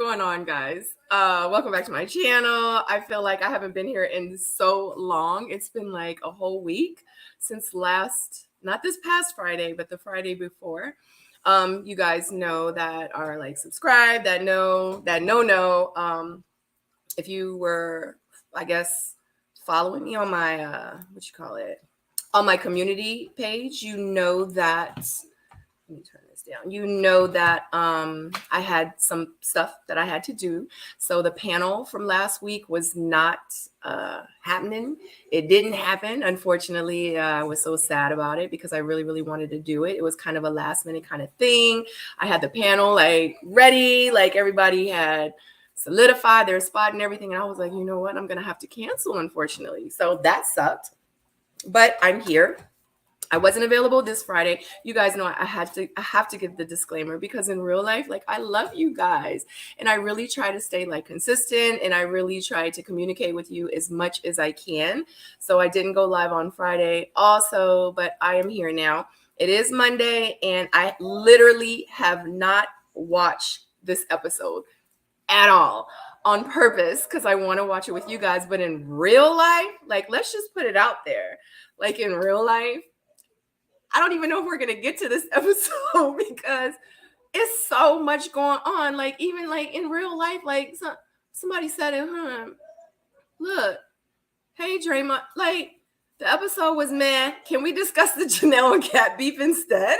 going on, guys? Welcome back to my channel. I feel like I haven't been here in so long. It's been like a whole week since not this past Friday, but the Friday before. You guys know that are like subscribed, that know. If you were, I guess, following me on my on my community page, you know that. Let me turn this down. You know that I had some stuff that I had to do. So the panel from last week was not happening. It didn't happen. Unfortunately, I was so sad about it because I really, really wanted to do it. It was kind of a last minute kind of thing. I had the panel like ready, like everybody had solidified their spot and everything. And I was like, you know what? I'm going to have to cancel, unfortunately. So that sucked. But I'm here. I wasn't available this Friday. You guys know I have to give the disclaimer because in real life, like I love you guys and I really try to stay like consistent and I really try to communicate with you as much as I can. So I didn't go live on Friday also, but I am here now. It is Monday and I literally have not watched this episode at all on purpose because I want to watch it with you guys. But in real life, like let's just put it out there. Like in real life, I don't even know if we're going to get to this episode because it's so much going on. Like, even like in real life, like somebody said it, look, hey, Draymond, like the episode was meh. Can we discuss the Janelle and Kat beef instead?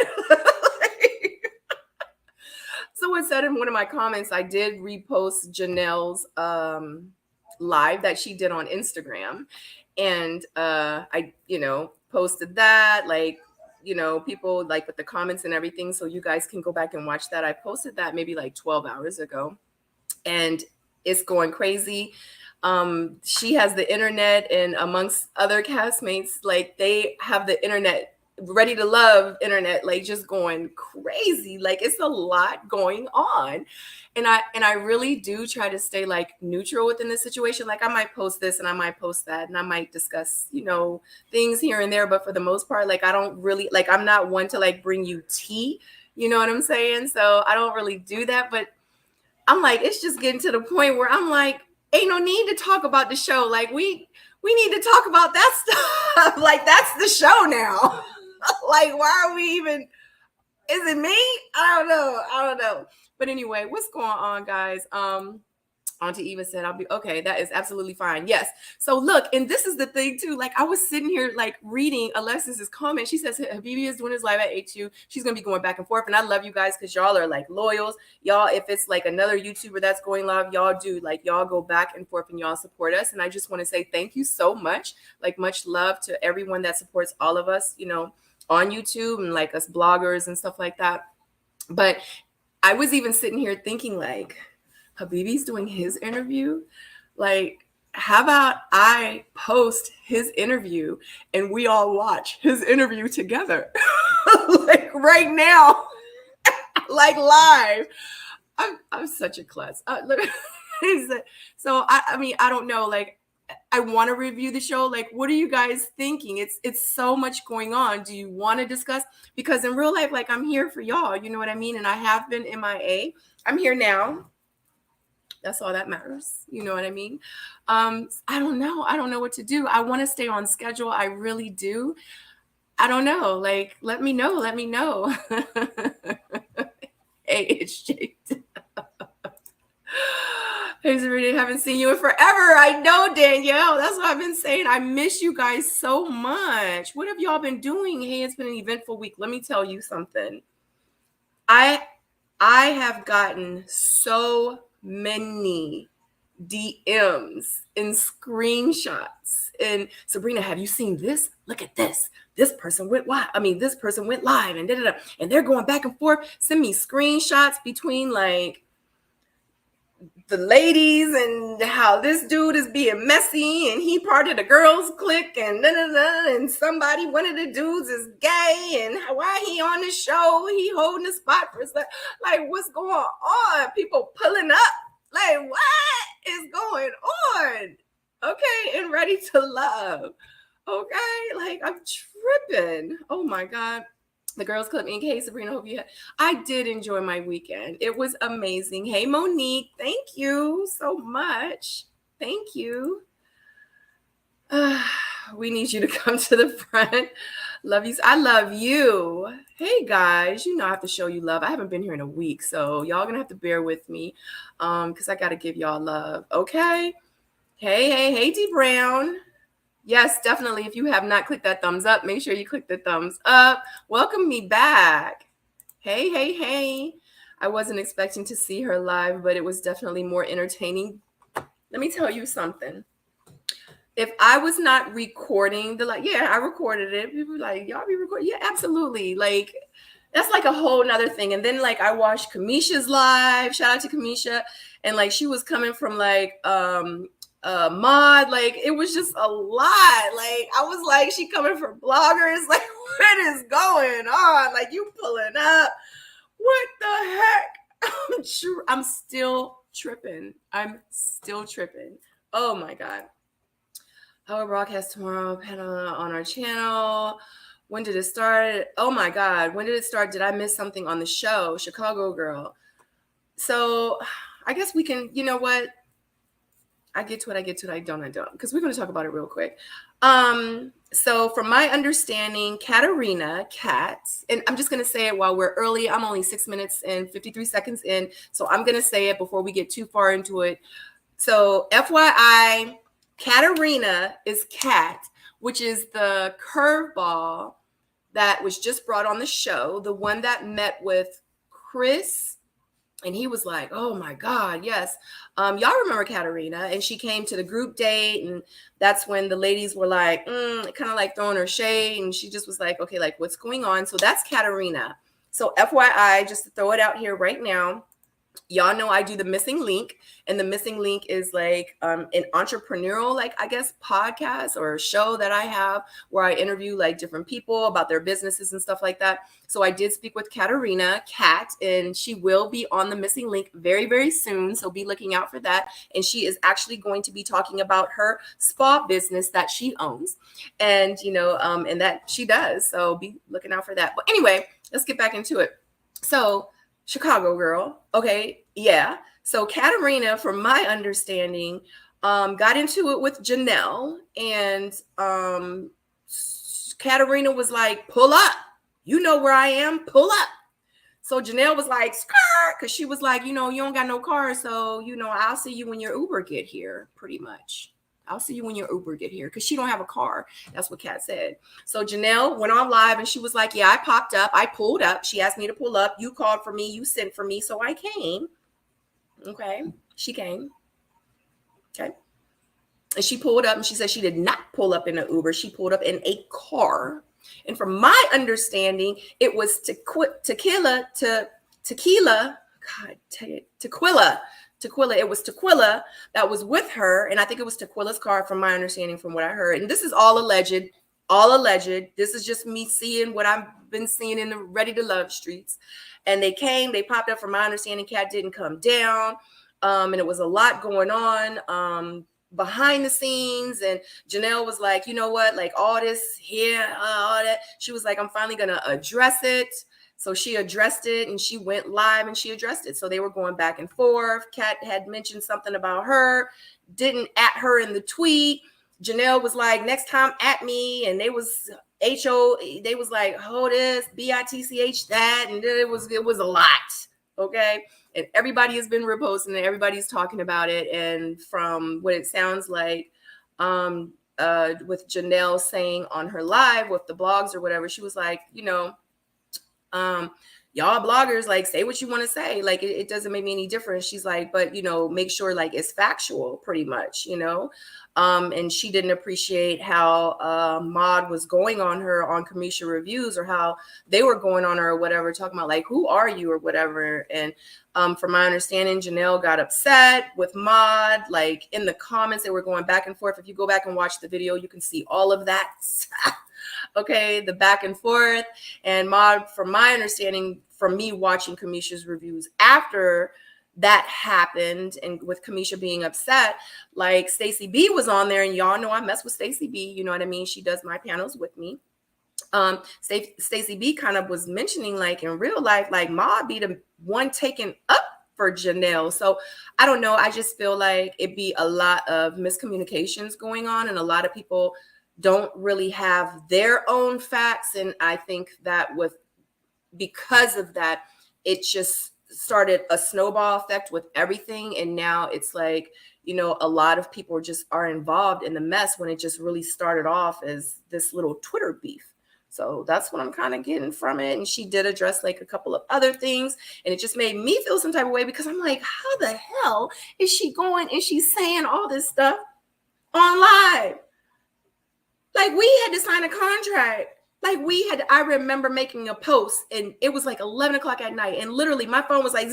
Someone said in one of my comments, I did repost Janelle's live that she did on Instagram. And I, posted that, like, people like with the comments and everything. So you guys can go back and watch that. I posted that maybe like 12 hours ago and it's going crazy. She has the internet and amongst other castmates, like they have the internet ready to love internet, like just going crazy. Like it's a lot going on. And I really do try to stay like neutral within the situation. Like I might post this and I might post that and I might discuss, things here and there. But for the most part, like I don't really like I'm not one to like bring you tea. You know what I'm saying? So I don't really do that. But I'm like, it's just getting to the point where I'm like, ain't no need to talk about the show. Like we need to talk about that stuff. Like that's the show now. Like, why are we even? Is it me? I don't know. But anyway, what's going on, guys? Auntie Eva said, I'll be okay. That is absolutely fine. Yes. So look, and this is the thing too. Like I was sitting here like reading Alexis's comment. She says Habibi is doing his live at 8-2. She's gonna be going back and forth. And I love you guys because y'all are like loyals. Y'all, if it's like another YouTuber that's going live, y'all do like y'all go back and forth and y'all support us. And I just want to say thank you so much. Like much love to everyone that supports all of us, on YouTube and like us bloggers and stuff like that. But I was even sitting here thinking like, Habibi's doing his interview. Like, how about I post his interview and we all watch his interview together? Like right now, like live. I'm such a klutz. So I mean, I don't know. Like, I want to review the show. Like, what are you guys thinking? It's so much going on. Do you want to discuss? Because in real life, like I'm here for y'all. You know what I mean? And I have been MIA. I'm here now. That's all that matters. You know what I mean? I don't know. I don't know what to do. I want to stay on schedule. I really do. I don't know. Like, let me know. Let me know. Hey, it's Jake. Hey, Serena, haven't seen you in forever. I know, Danielle. That's what I've been saying. I miss you guys so much. What have y'all been doing? Hey, it's been an eventful week. Let me tell you something. I have gotten so many DMs and screenshots. And Sabrina, have you seen this? Look at this. This person went live. This person went live and da-da-da. And they're going back and forth. Send me screenshots between like the ladies and how this dude is being messy and he part of the girls clique and and one of the dudes is gay and why he on the show, he holding the spot for stuff. Like what's going on? People pulling up. Like what is going on? Okay, and ready to love. Okay, like I'm tripping. Oh my God. The Girls Club Inc. Hey, Sabrina, hope you had. I did enjoy my weekend. It was amazing. Hey, Monique, thank you so much. Thank you. We need you to come to the front. Love you. I love you. Hey, guys, you know I have to show you love. I haven't been here in a week, so y'all gonna have to bear with me because I got to give y'all love, okay? Hey, D Brown. Yes, definitely. If you have not clicked that thumbs up, make sure you click the thumbs up. Welcome me back. Hey. I wasn't expecting to see her live, but it was definitely more entertaining. Let me tell you something. If I was not recording I recorded it. People were like, y'all be recording? Yeah, absolutely. Like, that's like a whole nother thing. And then like I watched Kamisha's live. Shout out to Kamisha. And like she was coming from like mod, like it was just a lot. Like I was like, she coming for bloggers, like what is going on? Like you pulling up, what the heck? I'm still tripping. Oh my god. How broadcast tomorrow panel on our channel. When did it start? Oh my god, when did it start? Did I miss something on the show? Chicago girl. So I guess we can, you know what, I get to it, I don't, because we're going to talk about it real quick. So from my understanding, Kat, and I'm just going to say it while we're early. I'm only 6 minutes and 53 seconds in, so I'm going to say it before we get too far into it. So FYI, Katarina is Kat, which is the curveball that was just brought on the show, the one that met with Chris. And he was like, oh my God, yes. Y'all remember Katarina, and she came to the group date, and that's when the ladies were like, kind of like throwing her shade, and she just was like, okay, like what's going on? So that's Katarina. So FYI, just to throw it out here right now, y'all know I do the missing link, and the missing link is like an entrepreneurial, like I guess, podcast or show that I have where I interview like different people about their businesses and stuff like that. So I did speak with Katarina, Kat, and she will be on the missing link very, very soon. So be looking out for that. And she is actually going to be talking about her spa business that she owns, and and that she does. So be looking out for that. But anyway, let's get back into it. So Chicago girl. Okay. Yeah. So Katarina, from my understanding, got into it with Janelle, and Katarina was like, pull up. You know where I am. Pull up. So Janelle was like, skirt, because she was like, you don't got no car. So, I'll see you when your Uber get here, pretty much. I'll see you when your Uber get here, because she don't have a car. That's what Kat said. So Janelle went on live, and she was like, yeah, I popped up. I pulled up. She asked me to pull up. You called for me. You sent for me. So I came. Okay. She came. Okay. And she pulled up, and she said she did not pull up in an Uber. She pulled up in a car. And from my understanding, it was Tequila. It was Tequila that was with her. And I think it was Tequila's car, from my understanding, from what I heard. And this is all alleged. This is just me seeing what I've been seeing in the Ready to Love streets. And they popped up. From my understanding, Kat didn't come down. And it was a lot going on behind the scenes. And Janelle was like, you know what, like all this here, all that. She was like, I'm finally going to address it. So she addressed it, and she went live and she addressed it. So they were going back and forth. Kat had mentioned something about her, didn't at her in the tweet. Janelle was like, next time at me. And they was they was like, oh, this BITCH that. And it was a lot. Okay. And everybody has been reposting it. Everybody's talking about it. And from what it sounds like, with Janelle saying on her live with the blogs or whatever, she was like, y'all bloggers, like, say what you want to say. Like, it doesn't make me any difference. She's like, but, make sure like it's factual, pretty much, and she didn't appreciate how Mod was going on her on Kamisha reviews, or how they were going on her or whatever, talking about like, who are you or whatever. And from my understanding, Janelle got upset with Mod, like in the comments, they were going back and forth. If you go back and watch the video, you can see all of that. Okay, the back and forth. And Mod, from my understanding, from me watching Kamisha's reviews after that happened, and with Kamisha being upset, like Stacey B was on there, and y'all know I mess with Stacey B, you know what I mean? She does my panels with me. Stacey B kind of was mentioning, like, in real life, like, Ma be the one taken up for Janelle. So I don't know. I just feel like it'd be a lot of miscommunications going on, and a lot of people don't really have their own facts. And I think that because of that, it just started a snowball effect with everything. And now it's like, a lot of people just are involved in the mess when it just really started off as this little Twitter beef. So that's what I'm kind of getting from it. And she did address like a couple of other things, and it just made me feel some type of way, because I'm like, how the hell is she going and she's saying all this stuff on live? Like, we had to sign a contract. Like, I remember making a post, and it was like 11 o'clock at night. And literally my phone was like,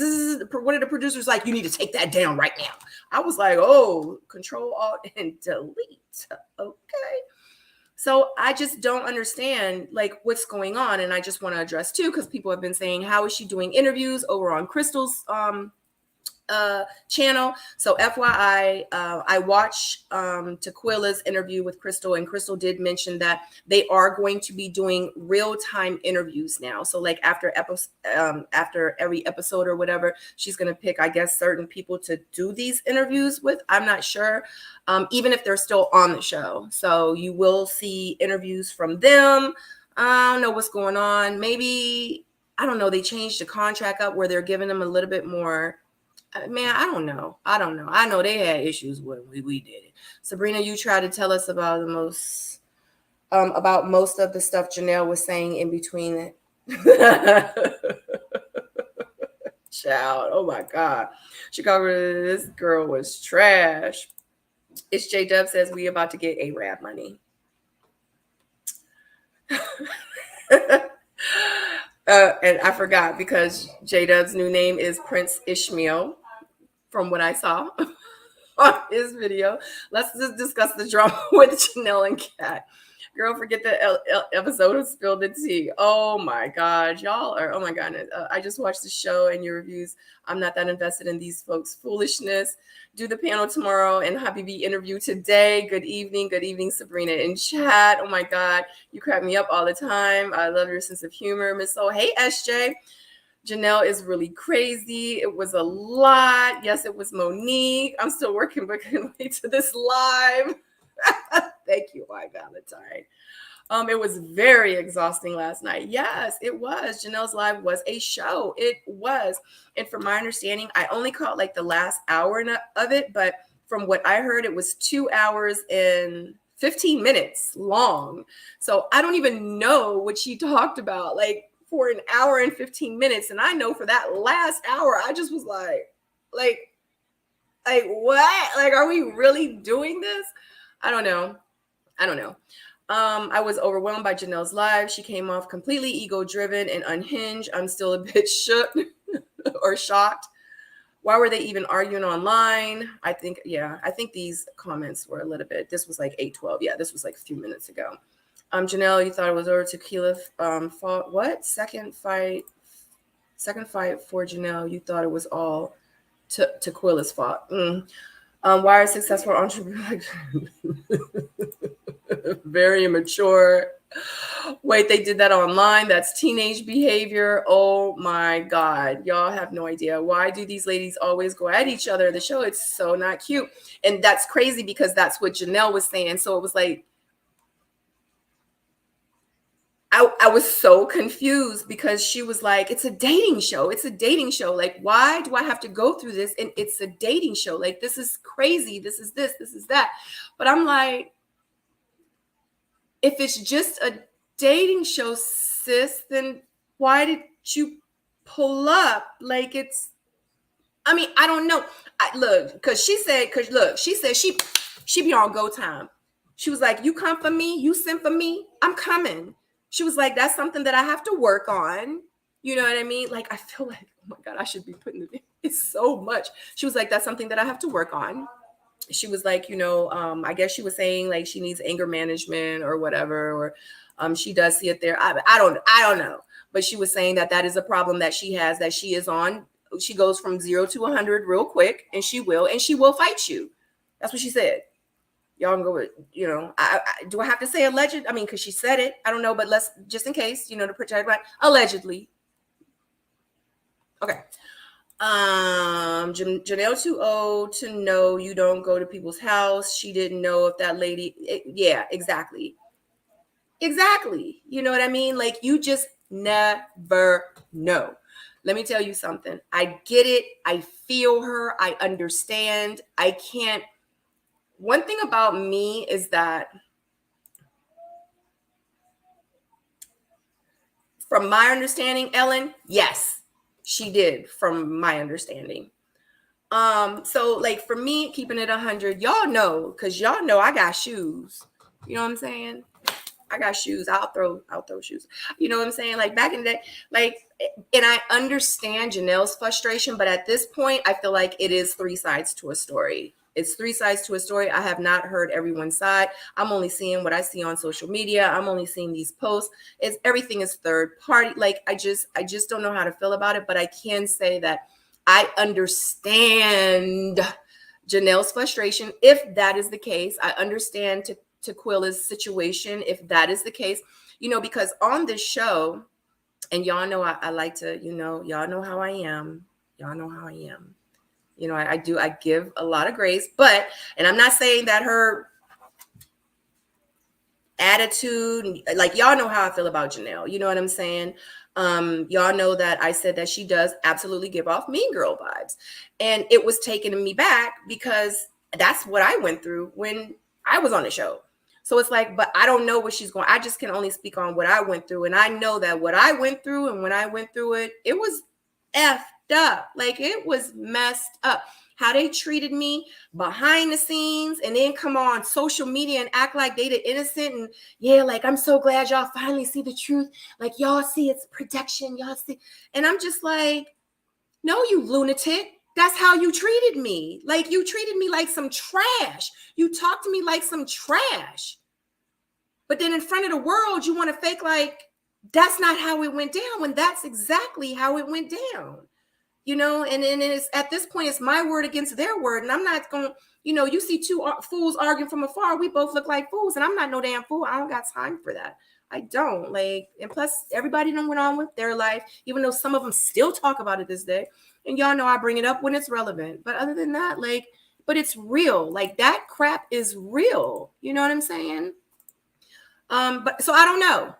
one of the producers like, you need to take that down right now. I was like, oh, Control Alt and Delete. Okay. So I just don't understand like what's going on. And I just want to address too, because people have been saying, how is she doing interviews over on Crystal's channel? So FYI, I watched Tequila's interview with Crystal, and Crystal did mention that they are going to be doing real-time interviews now. So like after every episode or whatever, she's going to pick, I guess, certain people to do these interviews with. I'm not sure, even if they're still on the show. So you will see interviews from them. I don't know what's going on. Maybe, I don't know, they changed the contract up where they're giving them a little bit more. Man, I don't know. I know they had issues when we did it. Sabrina, you tried to tell us about most of the stuff Janelle was saying in between it. Child, oh my God. Chicago, this girl was trash. It's J Dub says we about to get A-Rab money. And I forgot, because J Dub's new name is Prince Ishmael, from what I saw on his video. Let's just discuss the drama with Janelle and Kat. Girl, forget the episode of Spill the Tea. Oh my God, y'all are, oh my goodness. I just watched the show and your reviews. I'm not that invested in these folks' foolishness. Do the panel tomorrow and Habibi interview today. Good evening, Sabrina in chat. Oh my God, you crack me up all the time. I love your sense of humor, Miss O. Hey, SJ. Janelle is really crazy. It was a lot. Yes, it was Monique. I'm still working, but couldn't wait to this live. Thank you, my Valentine. It was very exhausting last night. Yes, it was. Janelle's live was a show. It was. And from my understanding, I only caught like the last hour of it, but from what I heard, it was 2 hours and 15 minutes long. So I don't even know what she talked about, like, for an hour and 15 minutes. And I know for that last hour, I just was like what? Like, are we really doing this? I don't know. I was overwhelmed by Janelle's live. She came off completely ego-driven and unhinged. I'm still a bit shook or shocked. Why were they even arguing online? I think these comments were a little bit, this was like 8:12. Yeah, this was like a few minutes ago. Janelle, you thought it was over Tequila fault. What? Second fight for Janelle, you thought it was all Tequila's fault. Why are successful entrepreneurs very immature? Wait, they did that online? That's teenage behavior. Oh my God. Y'all have no idea. Why do these ladies always go at each other? The show, it's so not cute. And that's crazy, because that's what Janelle was saying. So it was like, I was so confused, because she was like, it's a dating show. It's a dating show. Like, why do I have to go through this? And it's a dating show. Like, this is crazy. This is this is that. But I'm like, if it's just a dating show, sis, then why did you pull up? Like, it's, I mean, I don't know. She said she be on go time. She was like, you come for me, you send for me, I'm coming. She was like, that's something that I have to work on. You know what I mean? Like, I feel like, oh my God, I should be putting it's so much. She was like, that's something that I have to work on. She was like, I guess she was saying like she needs anger management or whatever, or she does see it there. I don't know. But she was saying that is a problem that she has, that she is on. She goes from 0 to 100 real quick, and she will fight you. That's what she said. Y'all can go with, do I have to say alleged? I mean, because she said it. I don't know, but let's, just in case, to protect, right? Allegedly. Okay. Janelle too old to know you don't go to people's house. She didn't know if that lady, yeah, exactly. Exactly. You know what I mean? Like, you just never know. Let me tell you something. I get it. I feel her. I understand. I can't. One thing about me is that, from my understanding, Ellen, yes, she did, from my understanding. So like for me, keeping it 100, y'all know, because y'all know I got shoes. You know what I'm saying? I got shoes. I'll throw shoes. You know what I'm saying? Like back in the day, like, and I understand Janelle's frustration, but at this point, I feel like it is three sides to a story. It's three sides to a story. I have not heard everyone's side. I'm only seeing what I see on social media. I'm only seeing these posts. It's everything is third party. Like I just don't know how to feel about it, but I can say that I understand Janelle's frustration. If that is the case, I understand to Quilla's situation, if that is the case, because on this show, and y'all know I like to, y'all know how I am. Y'all know how I am. I give a lot of grace, and I'm not saying that her attitude, like, y'all know how I feel about Janelle. You know what I'm saying? Y'all know that I said that she does absolutely give off mean girl vibes. And it was taking me back because that's what I went through when I was on the show. So it's like, but I don't know what she's going. I just can only speak on what I went through. And I know that what I went through, and when I went through it, it was effed up. Like, it was messed up. How they treated me behind the scenes, and then come on social media and act like they the innocent. And yeah, like, I'm so glad y'all finally see the truth. Like, y'all see it's protection. Y'all see. And I'm just like, no, you lunatic. That's how you treated me. Like, you treated me like some trash. You talked to me like some trash. But then in front of the world, you want to fake like that's not how it went down, when that's exactly how it went down. And it's, at this point, it's my word against their word. And I'm not going, you see two fools arguing from afar. We both look like fools. And I'm not no damn fool. I don't got time for that. I don't. Like, and plus everybody done went on with their life, even though some of them still talk about it this day. And y'all know I bring it up when it's relevant. But other than that, like, but it's real. Like, that crap is real. You know what I'm saying? But so I don't know.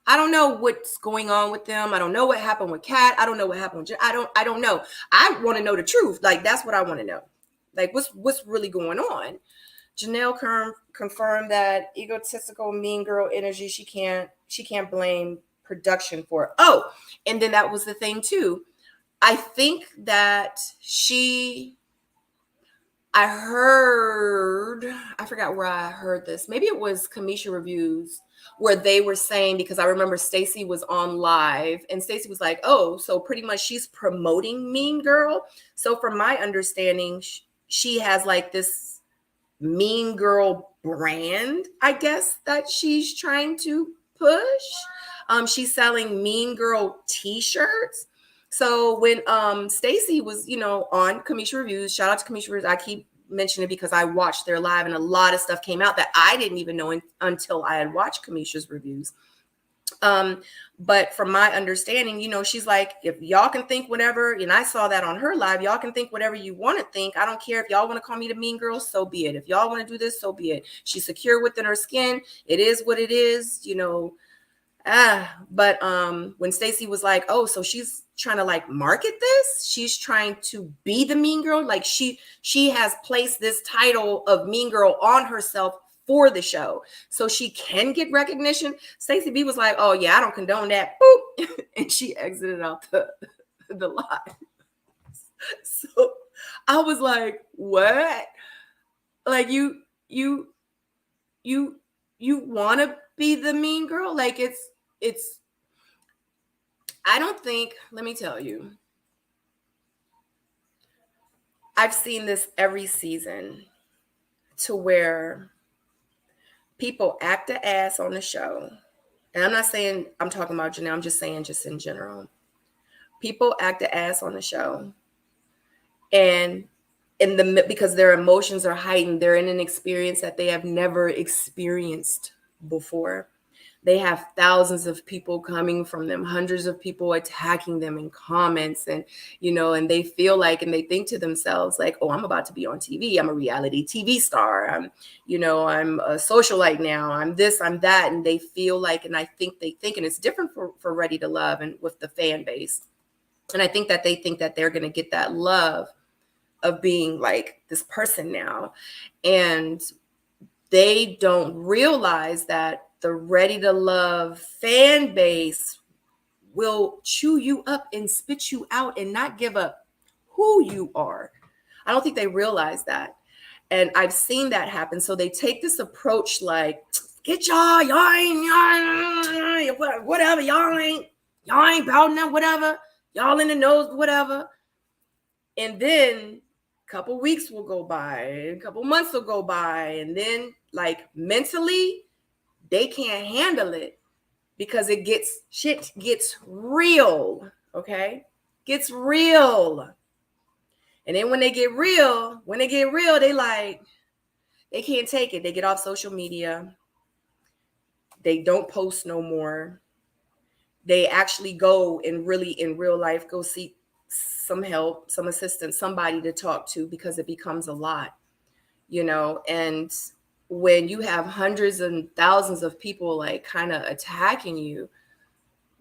I don't know what's going on with them. I don't know what happened with Kat. I don't know what happened with I don't know. I want to know the truth. Like, that's what I want to know. Like, what's really going on? Janelle confirmed that egotistical mean girl energy, she can't blame production for it. Oh, and then that was the thing too. I think that I forgot where I heard this. Maybe it was Kamisha Reviews, where they were saying, because I remember Stacey was on live and Stacey was like, oh, so pretty much she's promoting Mean Girl. So from my understanding, she has like this Mean Girl brand, I guess, that she's trying to push. She's selling Mean Girl t-shirts. So when Stacey was, on Kamisha Reviews, shout out to Kamisha Reviews. I keep mentioning it because I watched their live, and a lot of stuff came out that I didn't even know until I had watched Kamisha's reviews. But from my understanding, she's like, if y'all can think whatever, and I saw that on her live, y'all can think whatever you want to think. I don't care if y'all want to call me the mean girl, so be it. If y'all want to do this, so be it. She's secure within her skin. It is what it is, But when Stacey was like, oh, so she's trying to like market this, she's trying to be the mean girl, like she has placed this title of mean girl on herself for the show so she can get recognition. Stacey B was like, oh yeah, I don't condone that. Boop. And she exited out the live. So I was like, what? Like, you want to be the mean girl? Like, it's I don't think, let me tell you, I've seen this every season, to where people act a ass on the show. And I'm not saying I'm talking about Janelle, I'm just saying just in general. People act a ass on the show. And because their emotions are heightened. They're in an experience that they have never experienced before. They have thousands of people coming from them, hundreds of people attacking them in comments, and and they feel like, and they think to themselves like, oh, I'm about to be on TV. I'm a reality TV star. I'm a socialite now. I'm this, I'm that. And they feel like, and I think they think, and it's different for Ready to Love and with the fan base. And I think that they think that they're going to get that love of being like this person now. And they don't realize that the Ready to Love fan base will chew you up and spit you out and not give up who you are. I don't think they realize that. And I've seen that happen. So they take this approach like, get y'all ain't, whatever, y'all ain't about nothing, whatever. Y'all in the nose, whatever. And then a couple weeks will go by, a couple months will go by, and then like mentally, they can't handle it because shit gets real, okay? Gets real. And then when they get real, they can't take it. They get off social media. They don't post no more. They actually go and really in real life go seek some help, some assistance, somebody to talk to, because it becomes a lot, and when you have hundreds and thousands of people like kind of attacking you,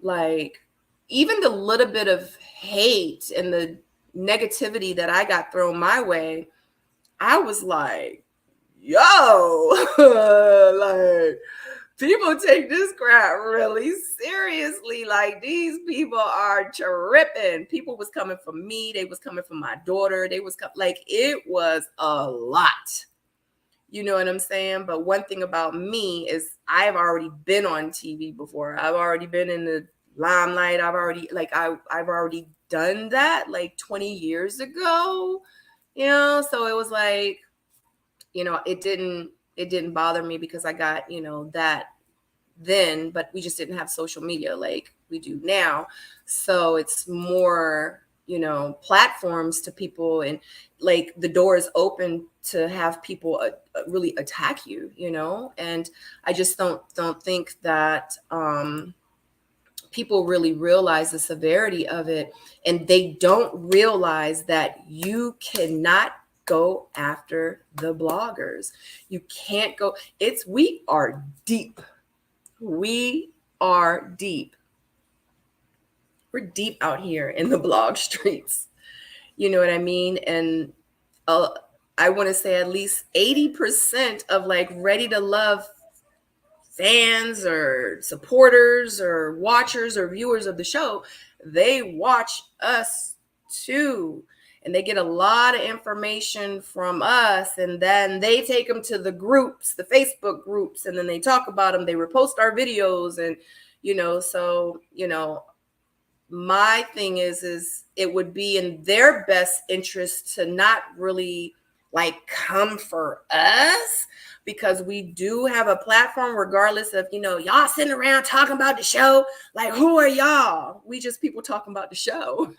like even the little bit of hate and the negativity that I got thrown my way, I was like, yo, like people take this crap really seriously. Like these people are tripping. People was coming for me. They was coming for my daughter. They was like, it was a lot. You know what I'm saying? But one thing about me is I've already been on TV before. I've already been in the limelight. I've already done that like 20 years ago, so it was like, it didn't bother me because I got, that then, but we just didn't have social media like we do now. So it's more, platforms to people, and like the door is open to have people really attack you, and I just don't think that people really realize the severity of it, and they don't realize that you cannot go after the bloggers. You can't go. We are deep. We are deep. We're deep out here in the blog streets. You know what I mean? And I want to say at least 80% of like Ready to Love fans or supporters or watchers or viewers of the show, they watch us too. And they get a lot of information from us, and then they take them to the groups, the Facebook groups, and then they talk about them. They repost our videos, and so my thing is it would be in their best interest to not really like come for us, because we do have a platform, regardless of, y'all sitting around talking about the show. Like, who are y'all? We just people talking about the show.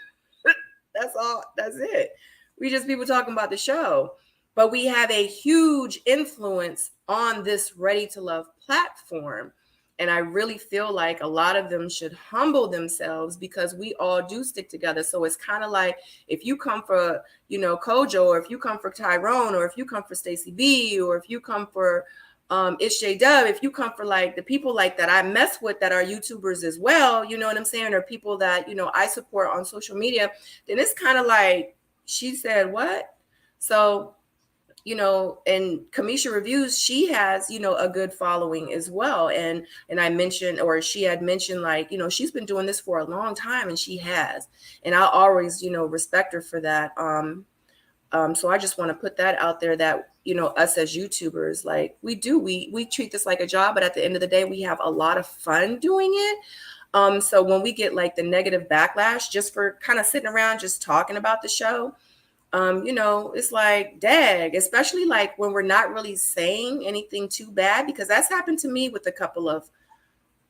That's all. That's it. We just people talking about the show. But we have a huge influence on this Ready to Love platform. And I really feel like a lot of them should humble themselves, because we all do stick together. So it's kind of like if you come for, Kojo, or if you come for Tyrone, or if you come for Stacey B, or if you come for It's J Dub, if you come for like the people like that I mess with that are YouTubers as well, you know what I'm saying, or people that, I support on social media, then it's kind of like, she said what? So, and Kamisha Reviews, she has, a good following as well. And I mentioned, or she had mentioned, like, she's been doing this for a long time, and she has, and I'll always, respect her for that. So I just want to put that out there that, us as YouTubers, like we treat this like a job, but at the end of the day, we have a lot of fun doing it. So when we get like the negative backlash just for kind of sitting around, just talking about the show, it's like, dag, especially like when we're not really saying anything too bad, because that's happened to me with a couple of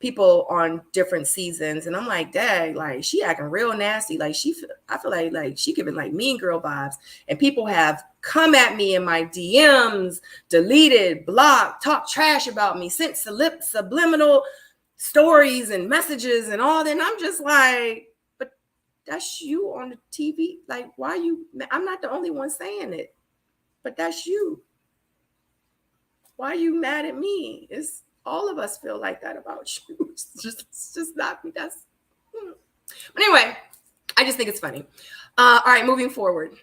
people on different seasons, and I'm like, dang, like she acting real nasty. Like I feel like she giving like mean girl vibes. And people have come at me in my DMs, deleted, blocked, talked trash about me, sent subliminal stories and messages and all that. And I'm just like, but that's you on the TV. Like, why you? I'm not the only one saying it, but that's you. Why are you mad at me? It's all of us feel like that about you. It's just not me. That's but anyway, I just think it's funny. All right, moving forward.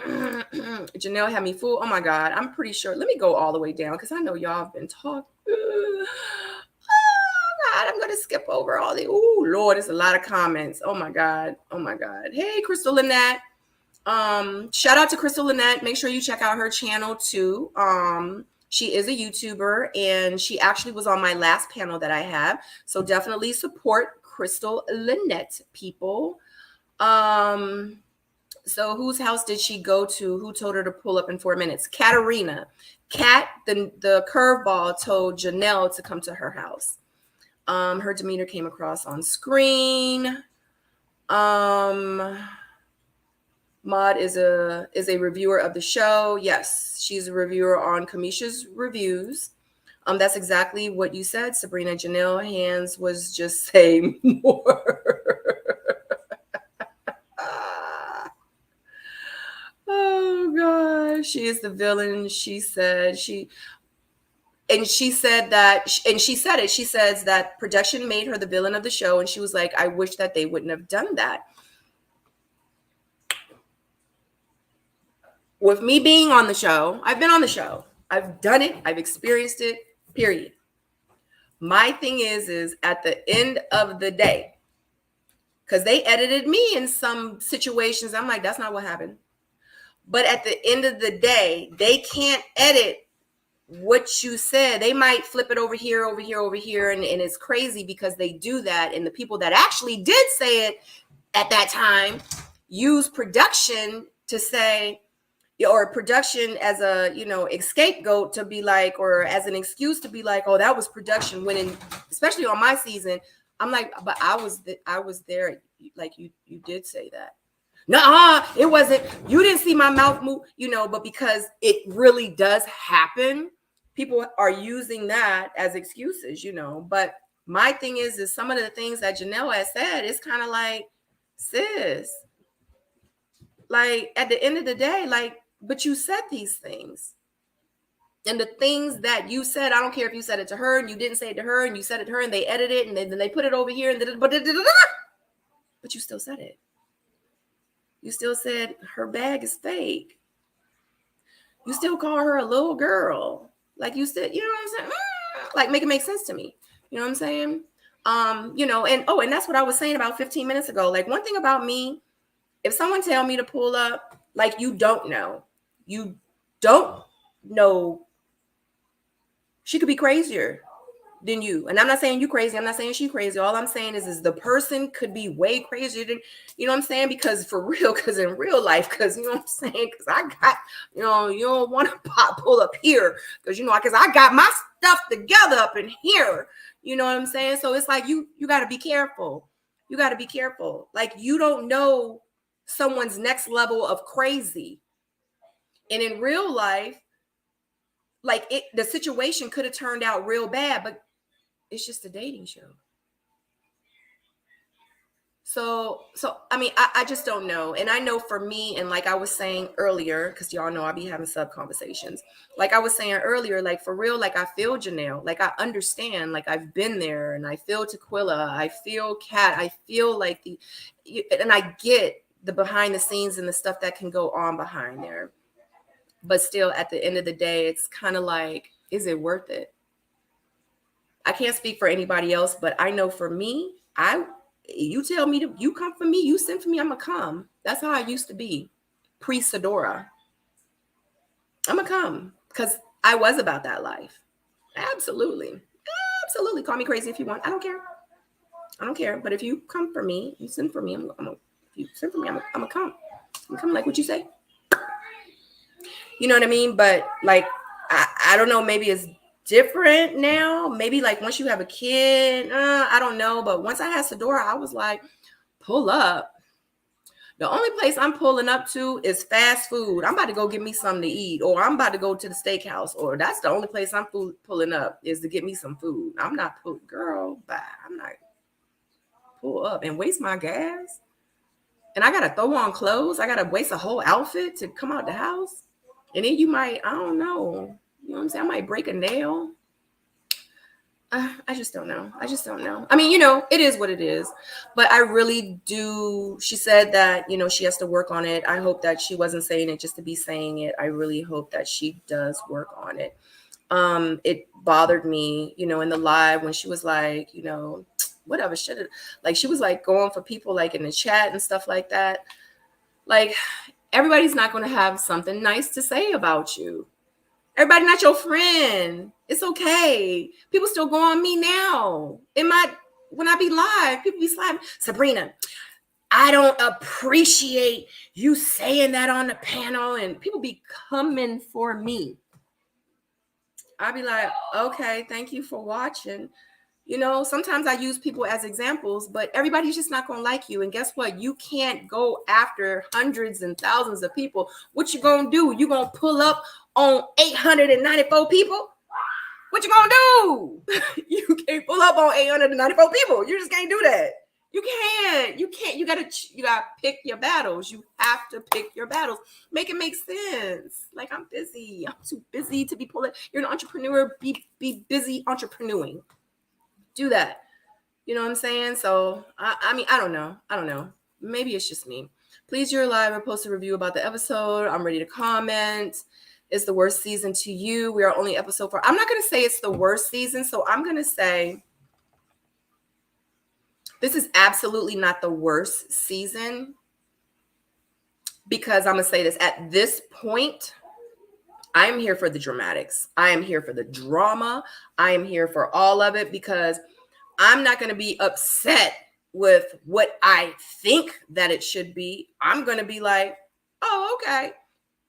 Janelle had me fooled. Oh my God, I'm pretty sure. Let me go all the way down because I know y'all have been talking. Oh God, I'm gonna skip over all the. Oh Lord, there's a lot of comments. Oh my God. Oh my God. Hey, Crystal Lynette. Shout out to Crystal Lynette. Make sure you check out her channel too. She is a YouTuber, and she actually was on my last panel that I have. So definitely support Crystal Lynette, people. So whose house did she go to? Who told her to pull up in 4 minutes? Katarina. Kat, the curveball, told Janelle to come to her house. Her demeanor came across on screen. Maud is a reviewer of the show. Yes, she's a reviewer on Kamisha's reviews. That's exactly what you said, Sabrina. Janelle Hands was just saying more. Oh gosh, she is the villain. She said she said it. She says that production made her the villain of the show, and she was like, I wish that they wouldn't have done that. With me being on the show, I've been on the show. I've done it. I've experienced it, period. My thing is at the end of the day, because they edited me in some situations, I'm like, that's not what happened. But at the end of the day, they can't edit what you said. They might flip it over here. And it's crazy because they do that. And the people that actually did say it at that time use production to say, or production as a, scapegoat to be like, or as an excuse to be like, oh, that was production. When especially on my season, I'm like, but I was there. Like you did say that. No, it wasn't. You didn't see my mouth move, but because it really does happen, people are using that as excuses, But my thing is some of the things that Janelle has said, it's kind of like, sis, like at the end of the day, like, but you said these things. And the things that you said, I don't care if you said it to her and you didn't say it to her and you said it to her and they edit it and then they put it over here and but you still said it. You still said her bag is fake. You still call her a little girl. Like you said, you know what I'm saying? Like make it make sense to me. You know what I'm saying? And that's what I was saying about 15 minutes ago. Like one thing about me, if someone tell me to pull up, like you don't know. You don't know. She could be crazier than you. And I'm not saying you crazy. I'm not saying she crazy. All I'm saying is the person could be way crazier than, you know what I'm saying? Because for real, because in real life, because you know what I'm saying? Because I got, you don't want to pull up here because, because I got my stuff together up in here. You know what I'm saying? So it's like, you got to be careful. You got to be careful. Like you don't know someone's next level of crazy. And in real life, like the situation could have turned out real bad, but it's just a dating show. So I mean, I just don't know. And I know for me, and like I was saying earlier, because y'all know I be having sub conversations. Like I was saying earlier, like for real, like I feel Janelle, like I understand, like I've been there, and I feel Tequila, I feel Kat, I feel like and I get the behind the scenes and the stuff that can go on behind there. But still, at the end of the day, it's kind of like, is it worth it? I can't speak for anybody else, but I know for me, you tell me you come for me, you send for me, I'm gonna come. That's how I used to be pre-Sedora. I'm gonna come because I was about that life. Absolutely. Call me crazy if you want. I don't care. But if you come for me, you send for me. If you send for me, I'm gonna come. I'm coming like what you say. You know what I mean? But like, I don't know, maybe it's different now. Maybe like once you have a kid, I don't know. But once I had Sedora, I was like, pull up. The only place I'm pulling up to is fast food. I'm about to go get me something to eat, or I'm about to go to the steakhouse, or that's the only place I'm pulling up is to get me some food. I'm not girl, bye. I'm not pull up and waste my gas. And I gotta throw on clothes. I gotta waste a whole outfit to come out the house. And then you might, I don't know. You know what I'm saying? I might break a nail. I just don't know. I just don't know. I mean, it is what it is. But I really do. She said that, she has to work on it. I hope that she wasn't saying it just to be saying it. I really hope that she does work on it. It bothered me, in the live when she was like, whatever, like she was like going for people like in the chat and stuff like that. Like everybody's not going to have something nice to say about you. Everybody not your friend. It's okay. People still go on me now. When I be live, people be slapping, Sabrina, I don't appreciate you saying that on the panel, and people be coming for me. I'll be like, okay, thank you for watching. Sometimes I use people as examples, but everybody's just not going to like you. And guess what? You can't go after hundreds and thousands of people. What you going to do? You going to pull up on 894 people? What you going to do? You can't pull up on 894 people. You just can't do that. You can't. You got to pick your battles. You have to pick your battles. Make it make sense. Like, I'm busy. I'm too busy to be pulling. You're an entrepreneur. Be busy entrepreneuring. Do that. You know what I'm saying? So, I mean, I don't know. Maybe it's just me. Please, you're live or post a review about the episode. I'm ready to comment. It's the worst season to you. We are only episode 4. I'm not going to say it's the worst season. So I'm going to say this is absolutely not the worst season, because I'm going to say this. At this point, I am here for the dramatics. I am here for the drama. I am here for all of it, because I'm not going to be upset with what I think that it should be. I'm going to be like, oh, okay,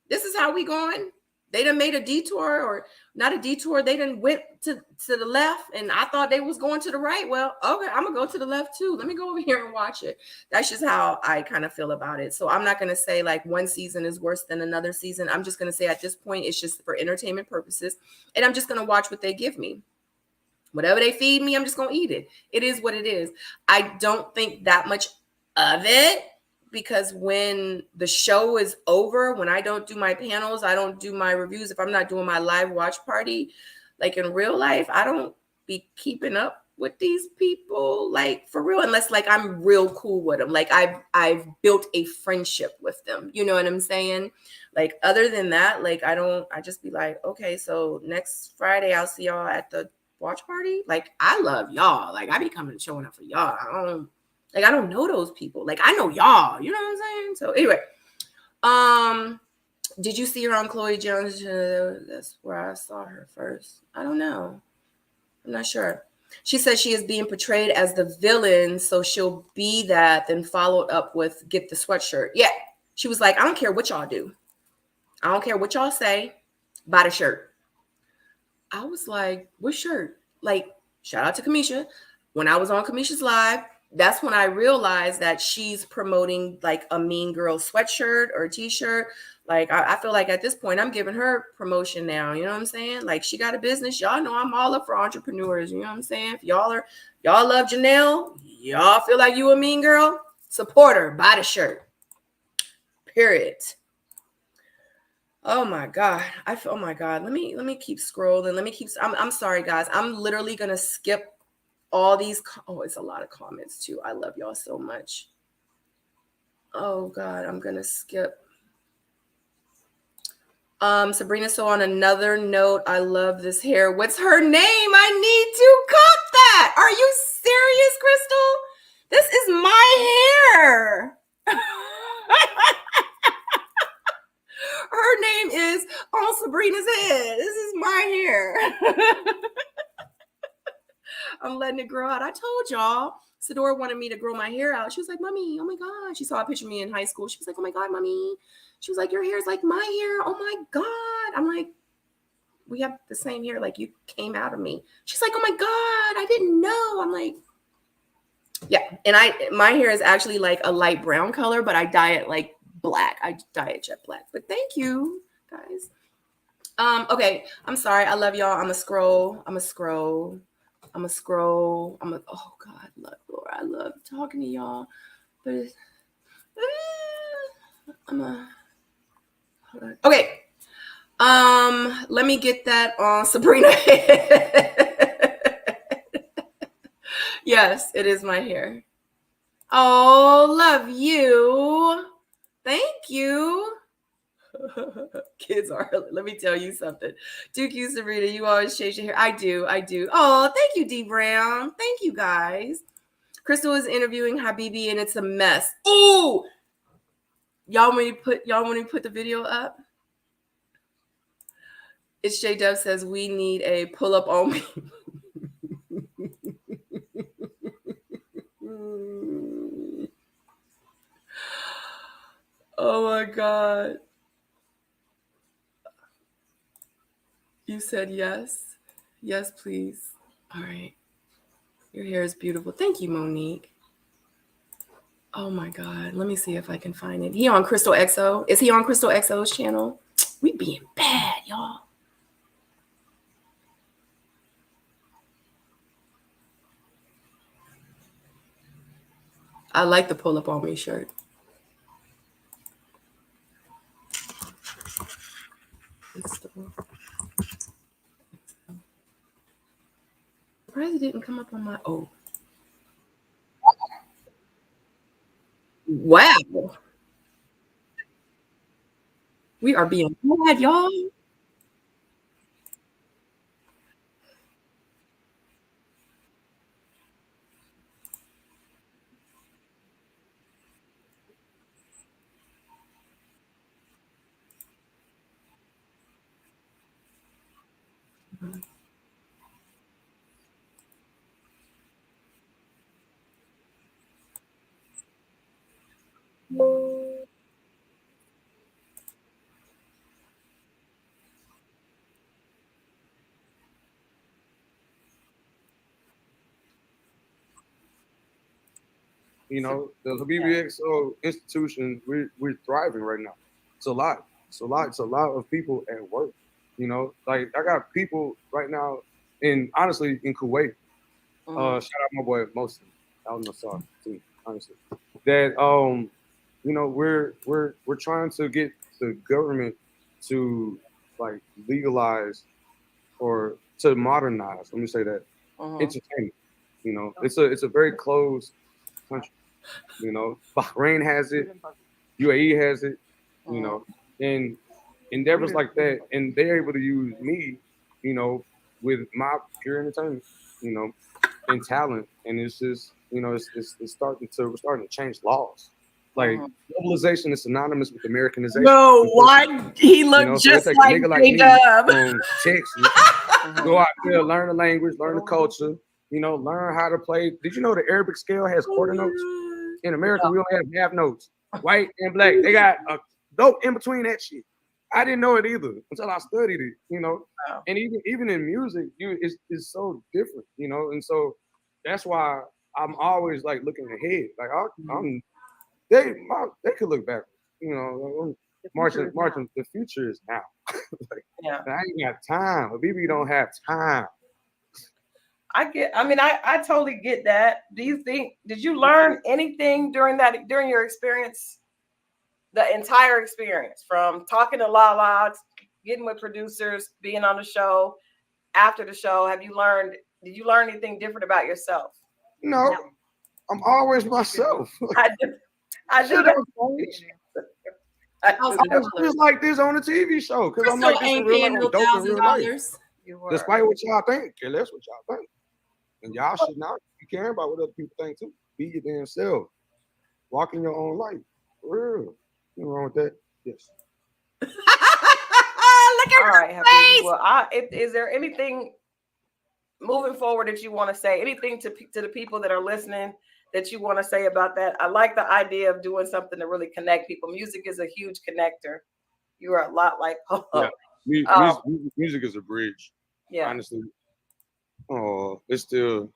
this is how we going. They done made a detour, or not a detour. They done went to the left, and I thought they was going to the right. Well, okay, I'm going to go to the left too. Let me go over here and watch it. That's just how I kind of feel about it. So I'm not going to say like one season is worse than another season. I'm just going to say at this point, it's just for entertainment purposes. And I'm just going to watch what they give me. Whatever they feed me, I'm just going to eat it. It is what it is. I don't think that much of it, because when the show is over, when I don't do my panels, I don't do my reviews, if I'm not doing my live watch party, like in real life, I don't be keeping up with these people, like for real, unless like I'm real cool with them. Like I've built a friendship with them. You know what I'm saying? Like other than that, like I just be like, okay, so next Friday I'll see y'all at the watch party. Like I love y'all. Like I be showing up for y'all. I don't know those people. Like I know y'all. You know what I'm saying? So anyway, did you see her on Chloe Jones? That's where I saw her first. I don't know. I'm not sure. She said she is being portrayed as the villain, so she'll be that. Then followed up with get the sweatshirt. Yeah, she was like, I don't care what y'all do. I don't care what y'all say. Buy the shirt. I was like, what shirt? Like, shout out to Kamisha. When I was on Kamisha's live, that's when I realized that she's promoting like a Mean Girl sweatshirt or t-shirt. Like, I feel like at this point, I'm giving her promotion now. You know what I'm saying? Like, she got a business. Y'all know I'm all up for entrepreneurs. You know what I'm saying? If y'all love Janelle, y'all feel like you a mean girl, support her. Buy the shirt. Period. Oh my God. Oh my God. Let me keep scrolling. I'm sorry, guys. I'm literally going to skip all these. Oh, it's a lot of comments too. I love y'all so much. Oh God. I'm going to skip. Sabrina, so on another note, I love this hair. What's her name? I need to cut that. Are you serious, Crystal? This is my hair. Her name is on Sabrina's head. This is my hair. I'm letting it grow out. I told y'all. Sadora wanted me to grow my hair out. She was like, Mommy, oh my God. She saw a picture of me in high school. She was like, oh my God, Mommy. She was like, your hair is like my hair. Oh my God. I'm like, we have the same hair. Like, you came out of me. She's like, oh my God, I didn't know. I'm like, yeah. And my hair is actually like a light brown color, but I dye it like black. I dye it jet black. But thank you, guys. Okay. I'm sorry. I love y'all. I'm a scroll. Oh God, Laura, I love talking to y'all. But okay. Let me get that on Sabrina. Yes, it is my hair. Oh, love you. Thank you. Kids are, let me tell you something. Duke, you, Sabrina, you always change your hair. I do. Oh, thank you, D Brown. Thank you, guys. Crystal is interviewing Habibi and it's a mess. Ooh, y'all want me to put the video up? It's J Dub says we need a pull up on me. Oh my God. You said yes. Yes, please. All right. Your hair is beautiful. Thank you, Monique. Oh my God. Let me see if I can find it. He on Crystal XO. Is he on Crystal XO's channel? We being bad, y'all. I like the pull up on me shirt. Surprised it didn't come up on my Wow. We are being bad, y'all. You know, the BBXO institution, we're thriving right now. It's a lot. It's a lot of people at work. You know, like I got people right now honestly in Kuwait. Shout out my boy Mosin out in the south too, honestly. That you know, we're trying to get the government to like legalize or to modernize. Let me say that entertainment. You know, it's a very closed country. You know, Bahrain has it, UAE has it. You know, and endeavors like that, and they're able to use me. You know, with my pure entertainment. You know, and talent, and it's just it's we're starting to change laws. Like globalization is synonymous with Americanization. No, why he looked so just like like a nigga like me J-Dub. from Texas, go out there, learn the language, learn the culture, learn how to play. Did you know the Arabic scale has quarter notes? In America, we only have half notes, white and black. They got a dope in between that shit. I didn't know it either until I studied it, Wow. And even in music, it's so different, And so that's why I'm always like looking ahead. Like they could look backwards, Marching. The future is now. Like, Yeah. I ain't got time. But BB don't have time. I totally get that. Did you learn anything during your experience, the entire experience, from talking to Lala, getting with producers, being on the show, after the show? Did you learn anything different about yourself? No. I'm always myself. I do. Just like this on a TV show, because I'm like this in real life. I'm dope in real life. Despite what y'all think, and that's what y'all think. And y'all should not be caring about what other people think too. Be your damn self. Walk in your own life. For real. Nothing wrong with that. Yes. Look at her face. Well, is there anything moving forward that you want to say? Anything to the people that are listening that you want to say about that? I like the idea of doing something to really connect people. Music is a huge connector. You are a lot like Polo. Yeah. Music is a bridge. Yeah. Honestly, oh, it's still.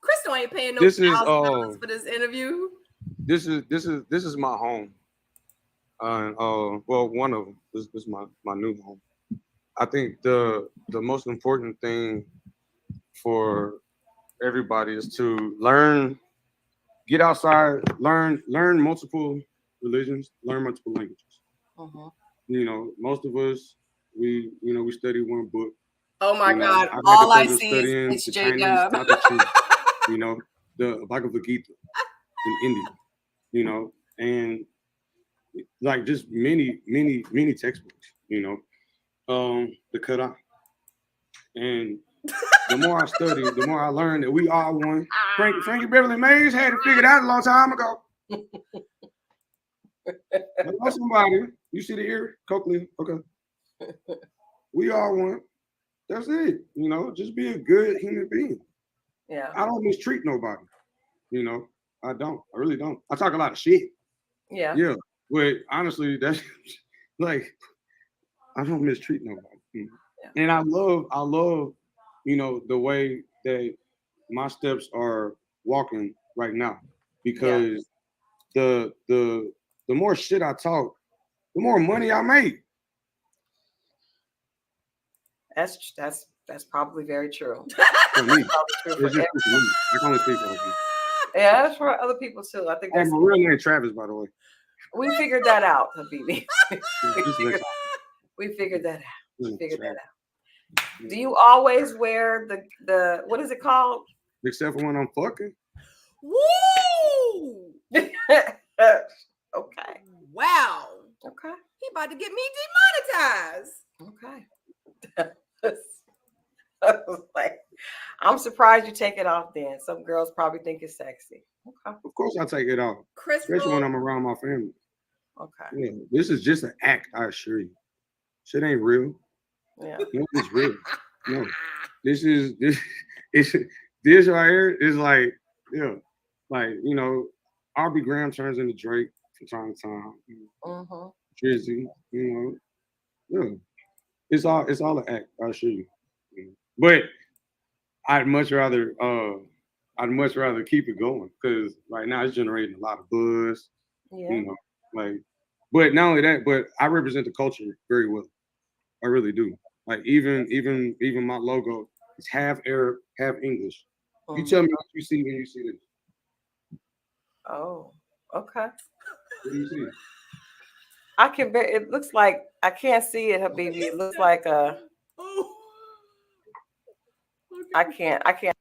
Crystal ain't paying no This is $1,000 for this interview. this is my home. And well, one of them. This is my new home. I think the most important thing for everybody is to learn, get outside, learn multiple religions, learn multiple languages. Mhm. Most of us we study one book. Oh my God. I've had the All I pleasure of see is studying it's the J Chinese Dub. Tao Te Ching, the Bhagavad Gita in India, and like just many textbooks, the Quran. And the more I study, the more I learn that we are one. Frankie Beverly Mays had it figured out a long time ago. Hello, somebody. You see the ear? Coakley. Okay. We are one. That's it. Just be a good human being. Yeah. I don't mistreat nobody. I don't. I really don't. I talk a lot of shit. Yeah. Yeah. But honestly, that's like I don't mistreat nobody. Yeah. And I love, the way that my steps are walking right now. Because the more shit I talk, the more money I make. That's probably very true. For me. Probably true for It's just for me. I can only speak for me. Yeah, that's for other people too. I think And that's my real name Travis, by the way. we figured that out, Habibi. Just like We figured that out. We figured that out. Yeah. Do you always wear the what is it called? Except for when I'm fucking. Woo! Okay. Wow. Okay. He about to get me demonetized. Okay. I was like, I'm surprised you take it off then. Some girls probably think it's sexy. Okay. Of course I take it off. Crystal. Especially when I'm around my family. Okay. Yeah. This is just an act, I assure you. Shit ain't real. Yeah. No, it's real. No. This right here is like, yeah. Like, Aubrey Graham turns into Drake from time to time. Mm-hmm. Drizzy, yeah. It's all an act, I assure you. But I'd much rather keep it going because right now it's generating a lot of buzz. Yeah. Like, but not only that, but I represent the culture very well. I really do. Like even my logo is half Arab, half English. You tell me what you see when you see this. Oh, okay. What do you see? I can bear it looks like I can't see it, Habibi. It looks like a Oh. Okay. I can't.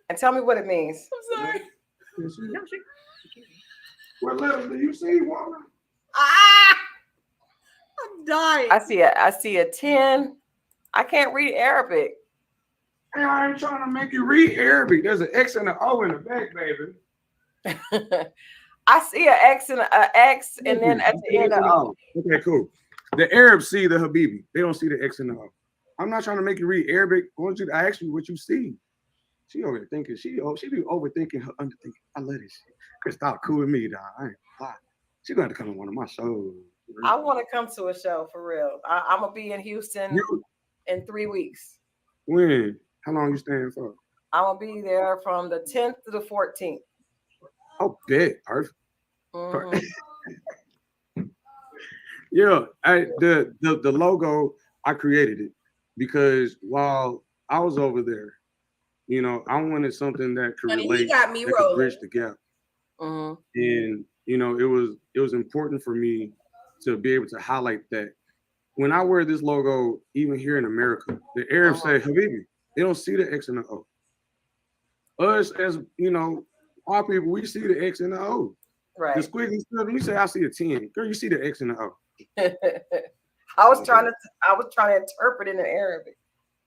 And tell me what it means. I'm sorry. What letters do you see, woman? I'm dying. I see a 10. I can't read Arabic. Hey, I ain't trying to make you read Arabic. There's an X and an O in the back, baby. I see an X and then at the end of O. Okay, cool. The Arabs see the Habibi. They don't see the X and the O. I'm not trying to make you read Arabic. I ask you what you see. She over there thinking. She be overthinking her underthinking. I love this shit. Crystal cool with me, dog. I ain't gonna lie. She gonna have to come to one of my shows. I want to come to a show for real. I'm gonna be in Houston in 3 weeks. When? How long you staying for? I'm gonna be there from the 10th to the 14th. Oh, bet. Perfect. Mm-hmm. Yeah, the logo, I created it because while I was over there, I wanted something that could relate, he got me that could bridge the gap. Mm-hmm. And it was important for me to be able to highlight that. When I wear this logo, even here in America, the Arabs say Habibi. They don't see the X and the O. Us as our people, we see the X and the O. Right. The squiggly stuff, you say I see a 10. Girl, you see the X and the O. I was trying to interpret it in Arabic.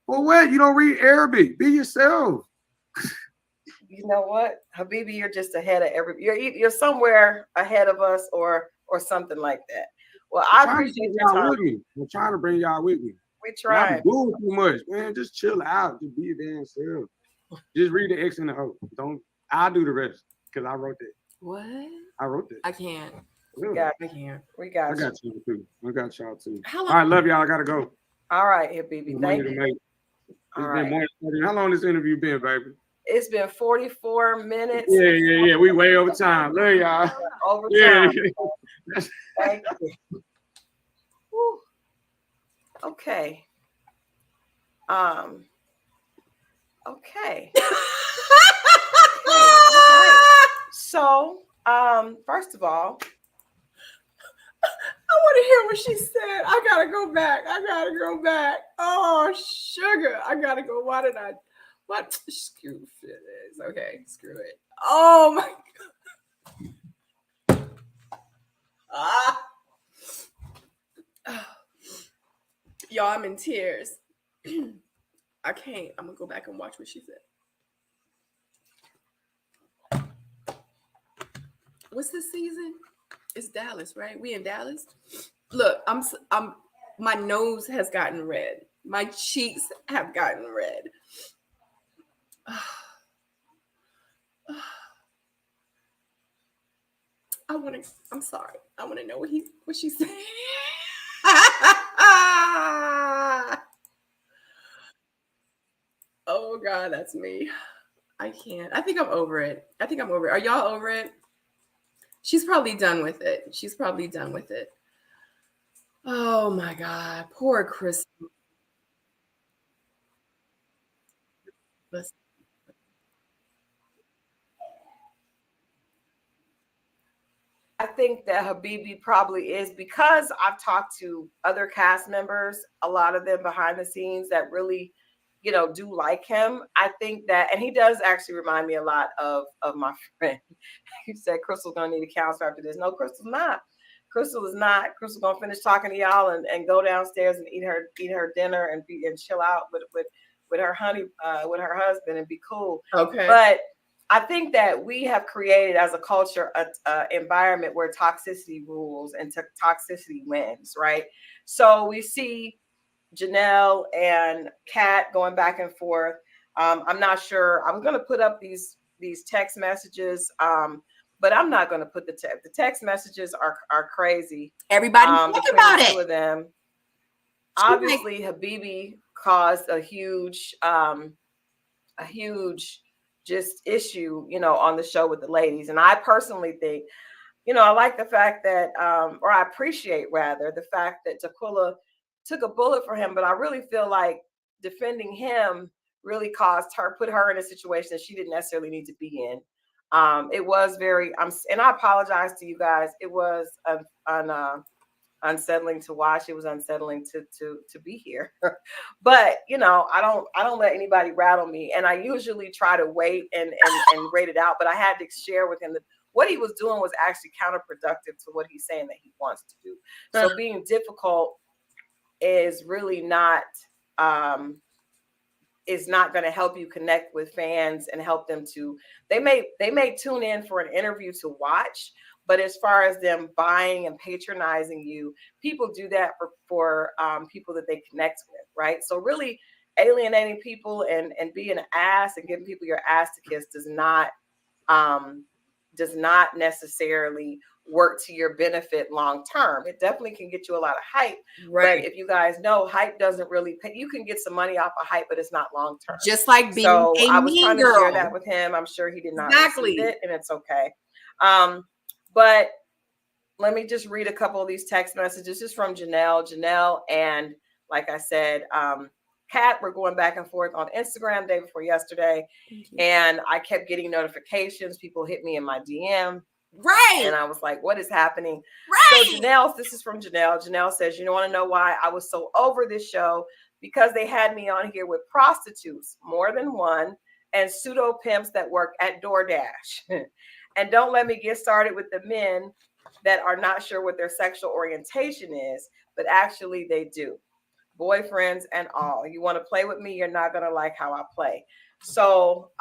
Well, what? You don't read Arabic. Be yourself. You know what, Habibi, you're just ahead of you're somewhere ahead of us or something like that. Well, I appreciate your time. With me. I'm trying to bring y'all with me. We try. I'm doing too much, man. Just chill out. Just be your damn self. Just read the X and the O. I'll do the rest because I wrote that. What? I wrote that. I can't. We got I can't. We got I you. got you too. I got y'all too. How All long? right, love y'all. I gotta go. All right, Habibi. Thank you. It's All been right. more than 30. How long this interview been, baby? It's been 44 minutes. Yeah. We way over time. Love y'all. Over Yeah. time. Thank you. Whew. Okay. Okay. Okay. All right. So, first of all, I want to hear what she said. I gotta go back. Oh, sugar. I gotta go. Why did I? What? Screw it. Okay, screw it. Oh my. Ah. Y'all, I'm in tears. I can't. I'm gonna go back and watch what she said. What's this season? It's Dallas, right? We in Dallas. Look, I'm. My nose has gotten red. My cheeks have gotten red. I want to. I'm sorry. I want to know what she said. Oh God, that's me. I can't. I think I'm over it. Are y'all over it? She's probably done with it. Oh my God, poor Chris. I think that Habibi probably is, because I've talked to other cast members, a lot of them behind the scenes that really, do like him. I think that, and he does actually remind me a lot of my friend. He said Crystal's gonna need a counselor after this. No, Crystal's not. Crystal is not. Crystal's gonna finish talking to y'all and go downstairs and eat her dinner and chill out with her with her husband and be cool. Okay. But I think that we have created as a culture a environment where toxicity rules and toxicity wins, right? So we see Janelle and Kat going back and forth. I'm not sure. I'm going to put up these text messages, but I'm not going to put the text messages are crazy. Everybody talk about the two of them. Obviously, Habibi caused a huge just issue, on the show with the ladies. And I personally think, I like the fact that, or I appreciate rather the fact that Tequila took a bullet for him, but I really feel like defending him really put her in a situation that she didn't necessarily need to be in. It was very, and I apologize to you guys. It was unsettling to watch. It was unsettling to be here. But I don't let anybody rattle me, and I usually try to wait and rate it out. But I had to share with him that what he was doing was actually counterproductive to what he's saying that he wants to do. So being difficult is really not going to help you connect with fans and help them to, they may tune in for an interview to watch, but as far as them buying and patronizing you, people do that for people that they connect with, right? So really alienating people and being an ass and giving people your ass to kiss does not necessarily work to your benefit long term. It definitely can get you a lot of hype, right? But if you guys know, hype doesn't really pay. You can get some money off of hype, but it's not long term. Just like being so a I was mean trying girl. to share that with him. I'm sure he did not receive it, and it's okay. But let me just read a couple of these text messages. This is from Janelle, and like I said, Kat, we're going back and forth on Instagram day before yesterday, and I kept getting notifications. People hit me in my DM. Right. And I was like, what is happening? Right. So Janelle, this is from Janelle. Janelle says, you want to know why I was so over this show? Because they had me on here with prostitutes, more than one, and pseudo pimps that work at DoorDash. And don't let me get started with the men that are not sure what their sexual orientation is, but actually they do. Boyfriends and all. You want to play with me, you're not going to like how I play. So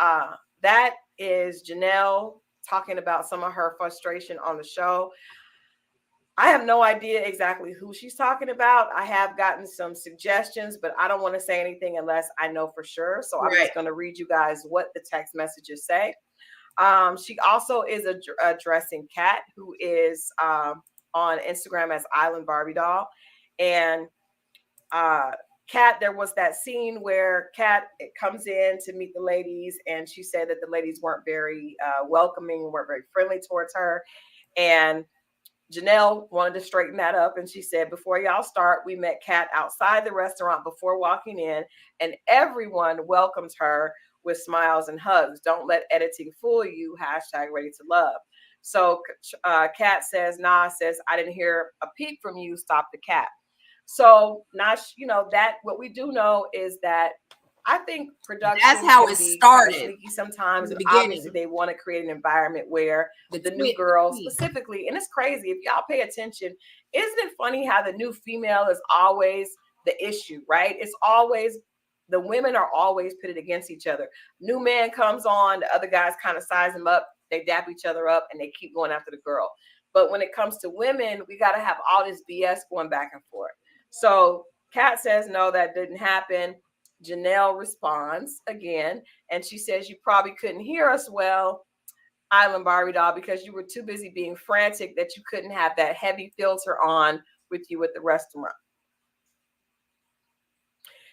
that is Janelle talking about some of her frustration on the show. I have no idea exactly who she's talking about. I have gotten some suggestions, but I don't want to say anything unless I know for sure. So I'm just going to read you guys what the text messages say. She also is addressing Kat, who is on Instagram as Island Barbie Doll. And Kat, there was that scene where Kat comes in to meet the ladies, and she said that the ladies weren't very welcoming, weren't very friendly towards her. And Janelle wanted to straighten that up, and she said, before y'all start, we met Kat outside the restaurant before walking in, and everyone welcomed her with smiles and hugs. Don't let editing fool you. Hashtag ready to love. So Kat says, Nah says, I didn't hear a peep from you. Stop the cat. So not, that what we do know is that I think production That's how can it be started sneaky sometimes, in and the obviously beginning. they want to create an environment where the new girl specifically, and it's crazy if y'all pay attention. Isn't it funny how the new female is always the issue, right? It's always the women are always pitted against each other. New man comes on, the other guys kind of size him up, they dap each other up, and they keep going after the girl. But when it comes to women, we got to have all this BS going back and forth. So Kat says, no, that didn't happen. Janelle responds again, and she says, you probably couldn't hear us well, Island Barbie Doll, because you were too busy being frantic that you couldn't have that heavy filter on with you at the restaurant.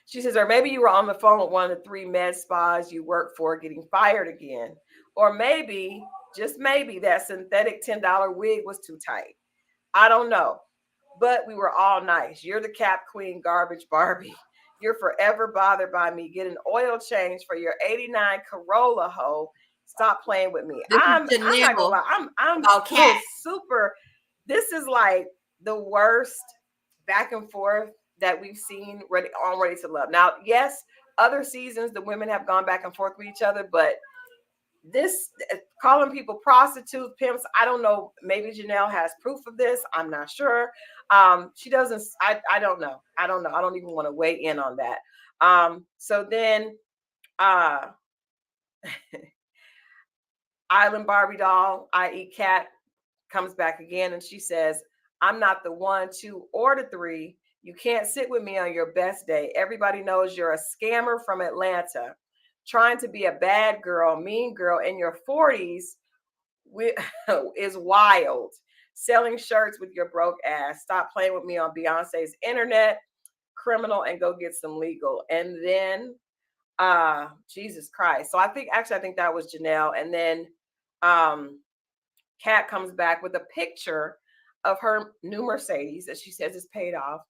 She says, or maybe you were on the phone with one of the 3 med spas you work for getting fired again. Or maybe, just maybe, that synthetic $10 wig was too tight. I don't know. But we were all nice. You're the Cap Queen Garbage Barbie. You're forever bothered by me. Get an oil change for your 89 Corolla, hoe. Stop playing with me. I'm not gonna lie. I'm super. This is like the worst back and forth that we've seen Ready to Love. Now, yes, other seasons the women have gone back and forth with each other, but this calling people prostitutes, pimps, I don't know. Maybe Janelle has proof of this. I'm not sure. She doesn't. I don't know. I don't even want to weigh in on that. So then Island Barbie Doll, i.e. Kat, comes back again, and she says, I'm not the 1, 2, or the 3. You can't sit with me on your best day. Everybody knows you're a scammer from Atlanta, trying to be a bad girl, mean girl in your 40s is wild. Selling shirts with your broke ass. Stop playing with me on Beyonce's internet, criminal, and go get some legal. And then Jesus Christ. So I think that was Janelle. And then Kat comes back with a picture of her new Mercedes that she says is paid off.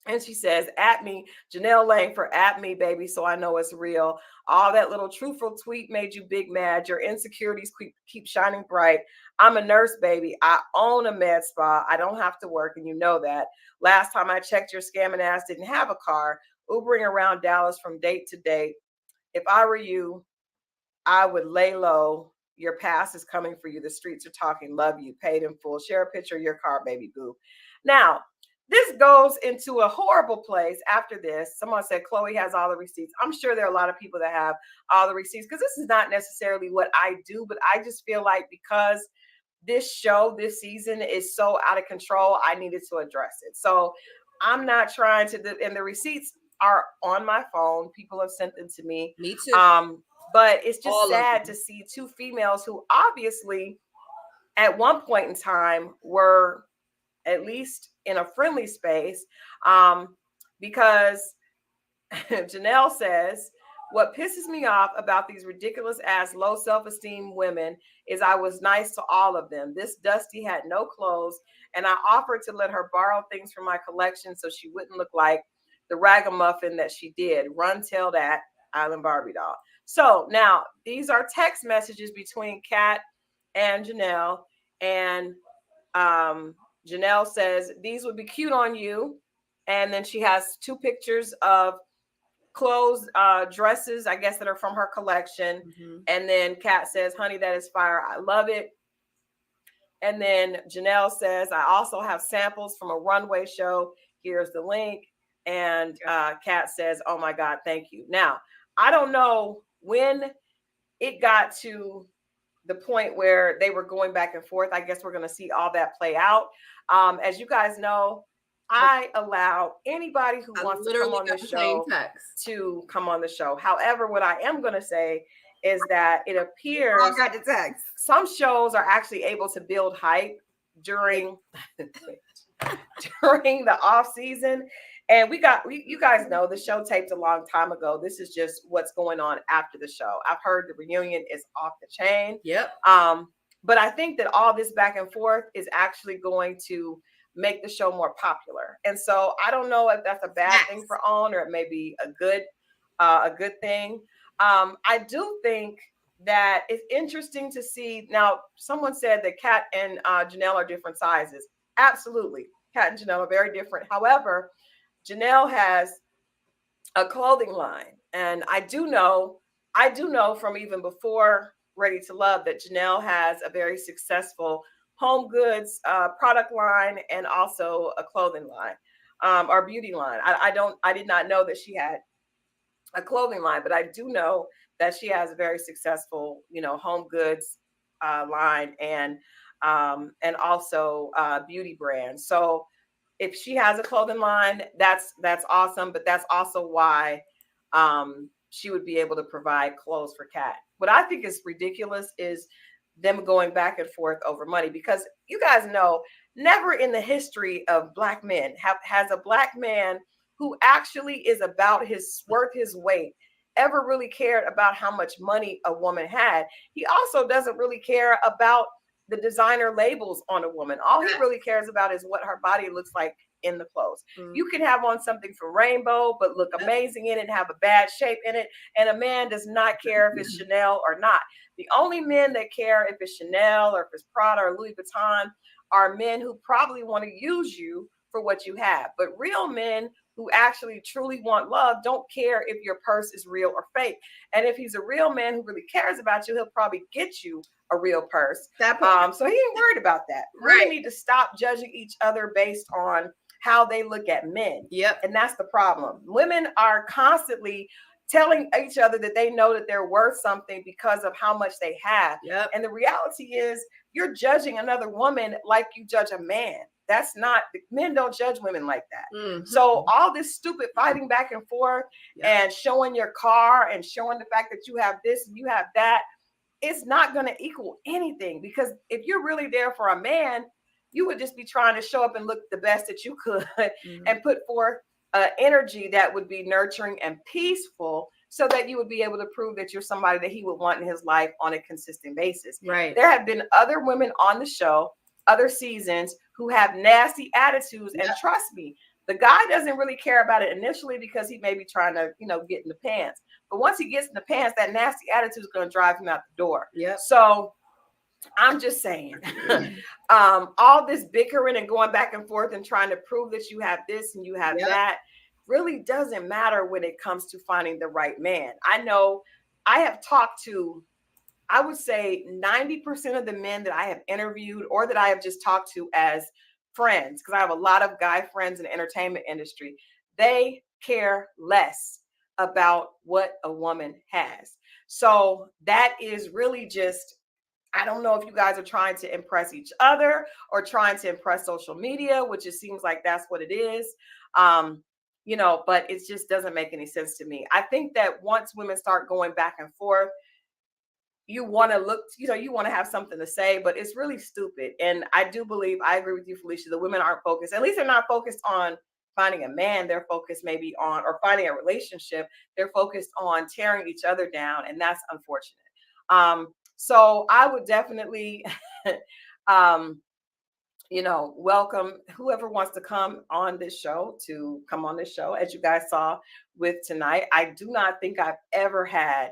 And she says, at me, Janelle Lang for at me, baby, so I know it's real. All that little truthful tweet made you big mad. Your insecurities keep shining bright. I'm a nurse, baby. I own a med spa. I don't have to work, and you know that. Last time I checked, your scamming ass didn't have a car, Ubering around Dallas from date to date. If I were you, I would lay low. Your past is coming for you. The streets are talking. Love you. Paid in full. Share a picture of your car, baby boo. Now, this goes into a horrible place after this. Someone said Chloe has all the receipts. I'm sure there are a lot of people that have all the receipts, because this is not necessarily what I do, but I just feel like because this show, this season is so out of control, I needed to address it. So I'm not trying to, and the receipts are on my phone. People have sent them to me. Me too. But it's just sad to see 2 females who obviously at one point in time were at least in a friendly space, because Janelle says, what pisses me off about these ridiculous ass low self-esteem women is I was nice to all of them. This Dusty had no clothes, and I offered to let her borrow things from my collection so she wouldn't look like the ragamuffin that she did. Run tell that, Island Barbie Doll. So now these are text messages between Kat and Janelle, and Janelle says, these would be cute on you. And then she has 2 pictures of clothes, dresses, I guess, that are from her collection. Mm-hmm. And then Kat says, honey, that is fire. I love it. And then Janelle says, I also have samples from a runway show. Here's the link. And Kat says, oh my God, thank you. Now, I don't know when it got to the point where they were going back and forth. I guess we're going to see all that play out. As you guys know, I allow anybody who wants to come on this show to come on the show. However, what I am going to say is that it appears I got the text. some shows are actually able to build hype during during the off season. And you guys know the show taped a long time ago. This is just what's going on after the show. I've heard the reunion is off the chain. Yep. But I think that all this back and forth is actually going to make the show more popular. And so I don't know if that's a bad thing for OWN or it may be a good thing. I do think that it's interesting to see. Now, someone said that Kat and Janelle are different sizes. Absolutely. Kat and Janelle are very different. However, Janelle has a clothing line. And I do know from even before Ready to Love that Janelle has a very successful home goods product line and also a clothing line or beauty line. I did not know that she had a clothing line, but I do know that she has a very successful, home goods line and also beauty brand. So if she has a clothing line, that's awesome. But that's also why she would be able to provide clothes for Kat. What I think is ridiculous is them going back and forth over money, because you guys know never in the history of Black men has a Black man who actually is about worth his weight ever really cared about how much money a woman had. He also doesn't really care about the designer labels on a woman. All he really cares about is what her body looks like in the clothes. You can have on something from Rainbow, but look amazing in it and have a bad shape in it. And a man does not care if it's Chanel or not. The only men that care if it's Chanel or if it's Prada or Louis Vuitton are men who probably want to use you for what you have. But real men who actually truly want love don't care if your purse is real or fake. And if he's a real man who really cares about you, he'll probably get you a real purse. So he ain't worried about that. Really need to stop judging each other based on how they look at men. Yep. And that's the problem. Women are constantly telling each other that they know that they're worth something because of how much they have. Yep. And the reality is you're judging another woman like you judge a man. That's not, men don't judge women like that. Mm-hmm. So all this stupid fighting back and forth and showing your car and showing the fact that you have this and you have that, it's not going to equal anything, because if you're really there for a man, you would just be trying to show up and look the best that you could and put forth energy that would be nurturing and peaceful, so that you would be able to prove that you're somebody that he would want in his life on a consistent basis. Right. There have been other women on the show, other seasons, who have nasty attitudes. And trust me, the guy doesn't really care about it initially because he may be trying to, get in the pants. But once he gets in the pants, that nasty attitude is going to drive him out the door. Yeah. So I'm just saying, all this bickering and going back and forth and trying to prove that you have this and you have that really doesn't matter when it comes to finding the right man. I know I have talked to, I would say 90% of the men that I have interviewed or that I have just talked to as friends, because I have a lot of guy friends in the entertainment industry, they care less about what a woman has. So that is really just, I don't know if you guys are trying to impress each other or trying to impress social media, which it seems like that's what it is. But it just doesn't make any sense to me. I think that once women start going back and forth, you want to look, you want to have something to say, but it's really stupid. And I do believe, I agree with you, Felicia, the women aren't focused. At least they're not focused on finding a man. They're focused maybe on, or finding a relationship. They're focused on tearing each other down. And that's unfortunate. So I would definitely, welcome whoever wants to come on this show to come on this show. As you guys saw with tonight, I do not think I've ever had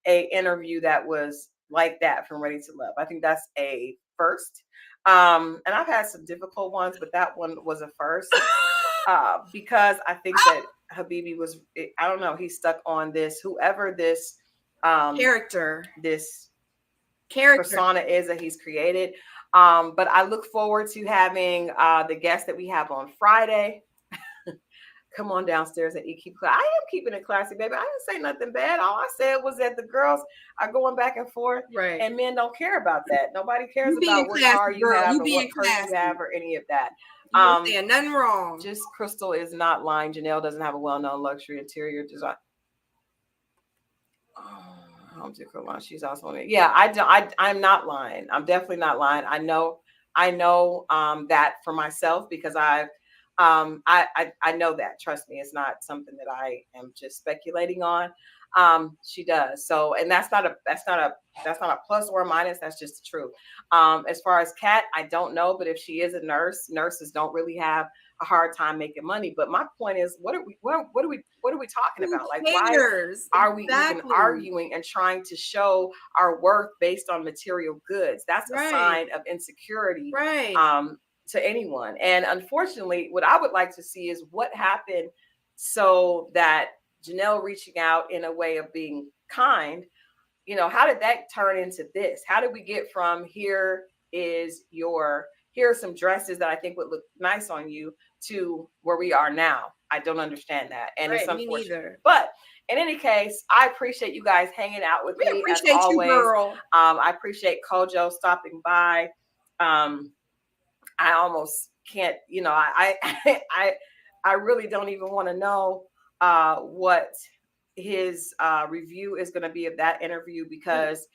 a interview that was like that from Ready to Love. I think that's a first. And I've had some difficult ones, but that one was a first because I think that Habibi was, I don't know, he's stuck on this, whoever this this persona is that he's created. But I look forward to having the guest that we have on Friday. Come on downstairs and eat. I am keeping it classy, baby. I didn't say nothing bad. All I said was that the girls are going back and forth, right? And men don't care about that. Nobody cares about what car you have or what purse you have or any of that. Saying nothing wrong. Just Crystal is not lying. Janelle doesn't have a well-known luxury interior design. home to Carolina. She's also on it. Yeah, I'm not lying. I'm definitely not lying. I know that for myself because I know that. Trust me, it's not something that I am just speculating on. She does. So, and that's not a plus or a minus. That's just the truth. As far as Kat, I don't know, but if she is a nurse, nurses don't really have a hard time making money. But my point is, what are we talking Who about? Like, why cares? are we even Exactly. arguing and trying to show our worth based on material goods? That's a Right. sign of insecurity Right. um, to anyone. And unfortunately, what I would like to see is what happened so that Janelle reaching out in a way of being kind, how did that turn into this? How did we get from here are some dresses that I think would look nice on you to where we are now? I don't understand that. And it's Right. Me unfortunate. neither. But in any case, I appreciate you guys hanging out with We me as appreciate you, always. girl. I appreciate Kojo stopping by. Um, I almost can't, I really don't even want to know what his review is going to be of that interview because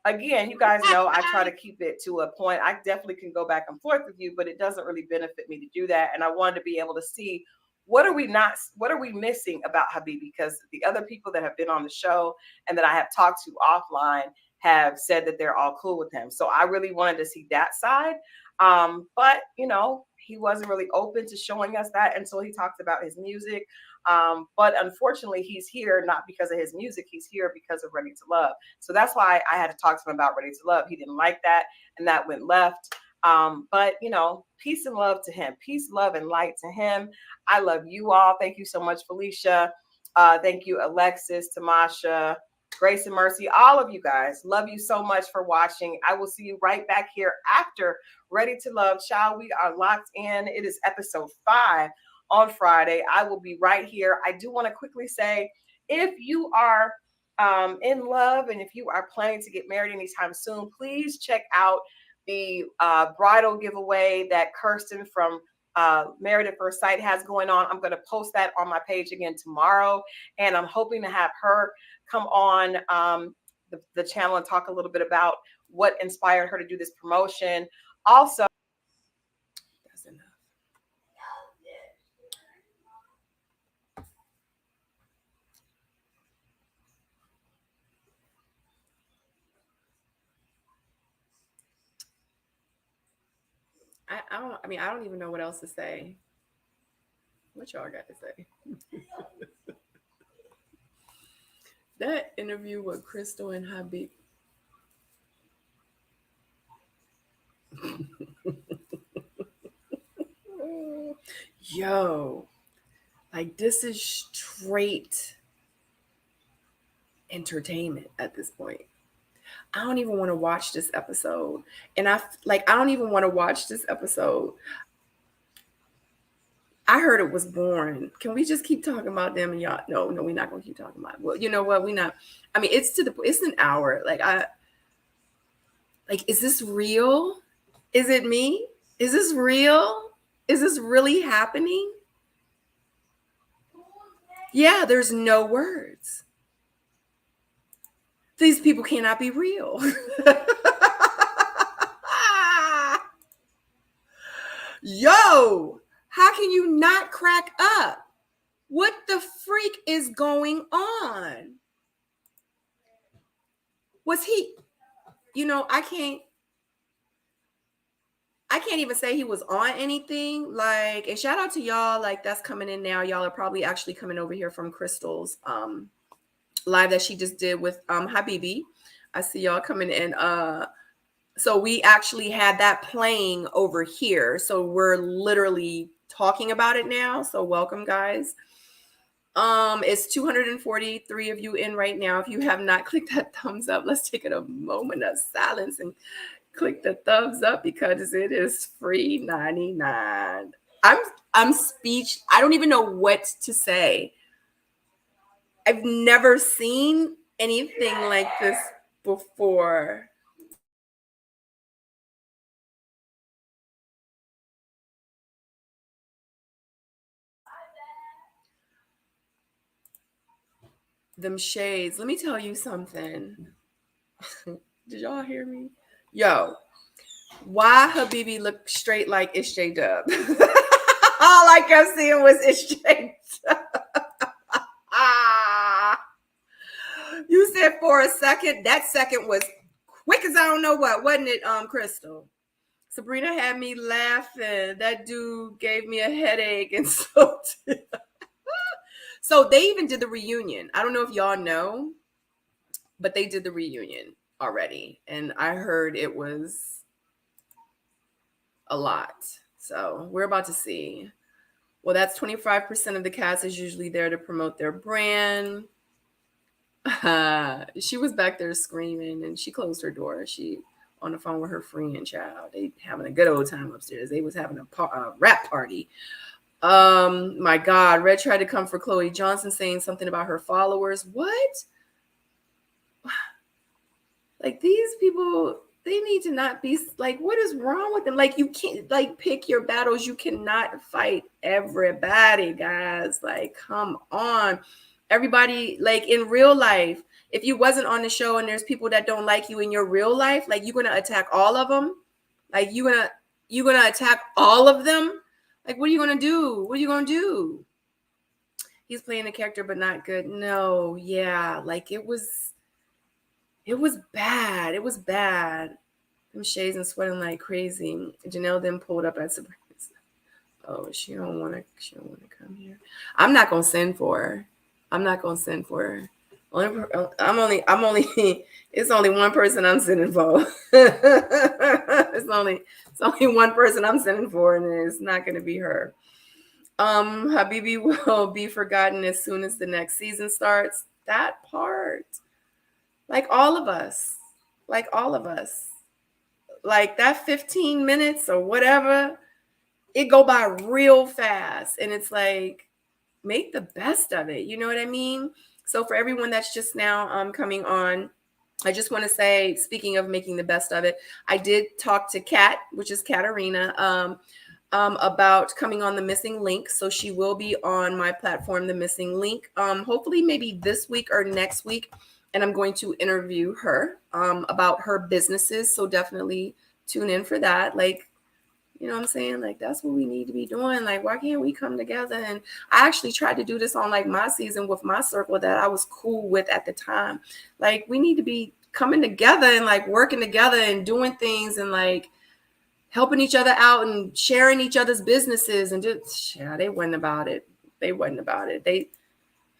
again, you guys know I try to keep it to a point. I definitely can go back and forth with you, but it doesn't really benefit me to do that. And I wanted to be able to see what are we missing about Habibi? Because the other people that have been on the show and that I have talked to offline have said that they're all cool with him. So I really wanted to see that side. But he wasn't really open to showing us that until he talked about his music. But unfortunately, he's here not because of his music. He's here because of Ready to Love. So that's why I had to talk to him about Ready to Love. He didn't like that, and that went left. But peace and love to him. Peace, love, and light to him. I love you all. Thank you so much, Felicia. Thank you, Alexis, Tamasha, Grace and Mercy, all of you guys. Love you so much for watching. I will see you right back here after Ready to Love. Child, we are locked in. It is episode 5 on Friday. I will be right here. I do want to quickly say, if you are in love and if you are planning to get married anytime soon, please check out the bridal giveaway that Kirsten from Married at First Sight has going on. I'm going to post that on my page again tomorrow, and I'm hoping to have her come on the channel and talk a little bit about what inspired her to do this promotion. Also, That's enough. I don't. I mean, I don't even know what else to say. What y'all got to say? That interview with Crystal and Habib. Yo, like this is straight entertainment at this point. I don't even want to watch this episode. And I don't even want to watch this episode. I heard it was boring. Can we just keep talking about them and y'all? No, we're not gonna keep talking about it. Well, you know what? We not. I mean, it's an hour. Is this real? Is it me? Is this real? Is this really happening? Yeah, there's no words. These people cannot be real. Yo, how can you not crack up? What the freak is going on? Was he, I can't even say he was on anything. Like, and shout out to y'all, like that's coming in now. Y'all are probably actually coming over here from Crystal's live that she just did with Habibi. I see y'all coming in. So we actually had that playing over here. So we're literally talking about it now. So welcome, guys. It's 243 of you in right now. If you have not clicked that thumbs up, let's take it a moment of silence and click the thumbs up because it is free 99. I'm speech. I don't even know what to say. I've never seen anything like this before. them shades. Let me tell you something. Did y'all hear me? Yo, why Habibi looked straight like Ish J Dub? All I kept seeing was Ish J Dub. You said for a second. That second was quick as I don't know what, wasn't it, Crystal? Sabrina had me laughing. That dude gave me a headache, and so they even did the reunion. I don't know if y'all know, but they did the reunion already, and I heard it was a lot. So we're about to see. Well, that's 25% of the cast is usually there to promote their brand. She was back there screaming, and she closed her door. She on the phone with her friend, child. They having a good old time upstairs. They was having a rap party. My God, Red tried to come for Chloe Johnson, saying something about her followers. What? Like, these people, they need to not be like, what is wrong with them? Like, you can't like pick your battles. You cannot fight everybody, guys. Like, come on. Everybody, like in real life, if you wasn't on the show and there's people that don't like you in your real life, like you're gonna attack all of them. Like you're gonna attack all of them. Like, what are you gonna do? What are you gonna do? He's playing a character, but not good. No, yeah, like it was bad. It was bad. Them shades and sweating like crazy. Janelle then pulled up at Sabrina's. Oh, she don't wanna come here. I'm not gonna send for her. I'm not gonna send for her. I'm only it's only one person I'm sending for. it's only one person I'm sending for, and it's not gonna be her. Habibi will be forgotten as soon as the next season starts. That part. Like all of us. Like all of us. Like that 15 minutes or whatever, it go by real fast. And it's like, make the best of it. You know what I mean? So for everyone that's just now coming on, I just want to say, speaking of making the best of it, I did talk to Kat, which is Katarina, about coming on The Missing Link. So she will be on my platform, The Missing Link, hopefully maybe this week or next week. And I'm going to interview her about her businesses. So definitely tune in for that. Like, you know what I'm saying? Like, that's what we need to be doing. Like, why can't we come together? And I actually tried to do this on like my season with my circle that I was cool with at the time. Like, we need to be coming together and like working together and doing things and like helping each other out and sharing each other's businesses. And just, yeah, they wasn't about it. They wasn't about it.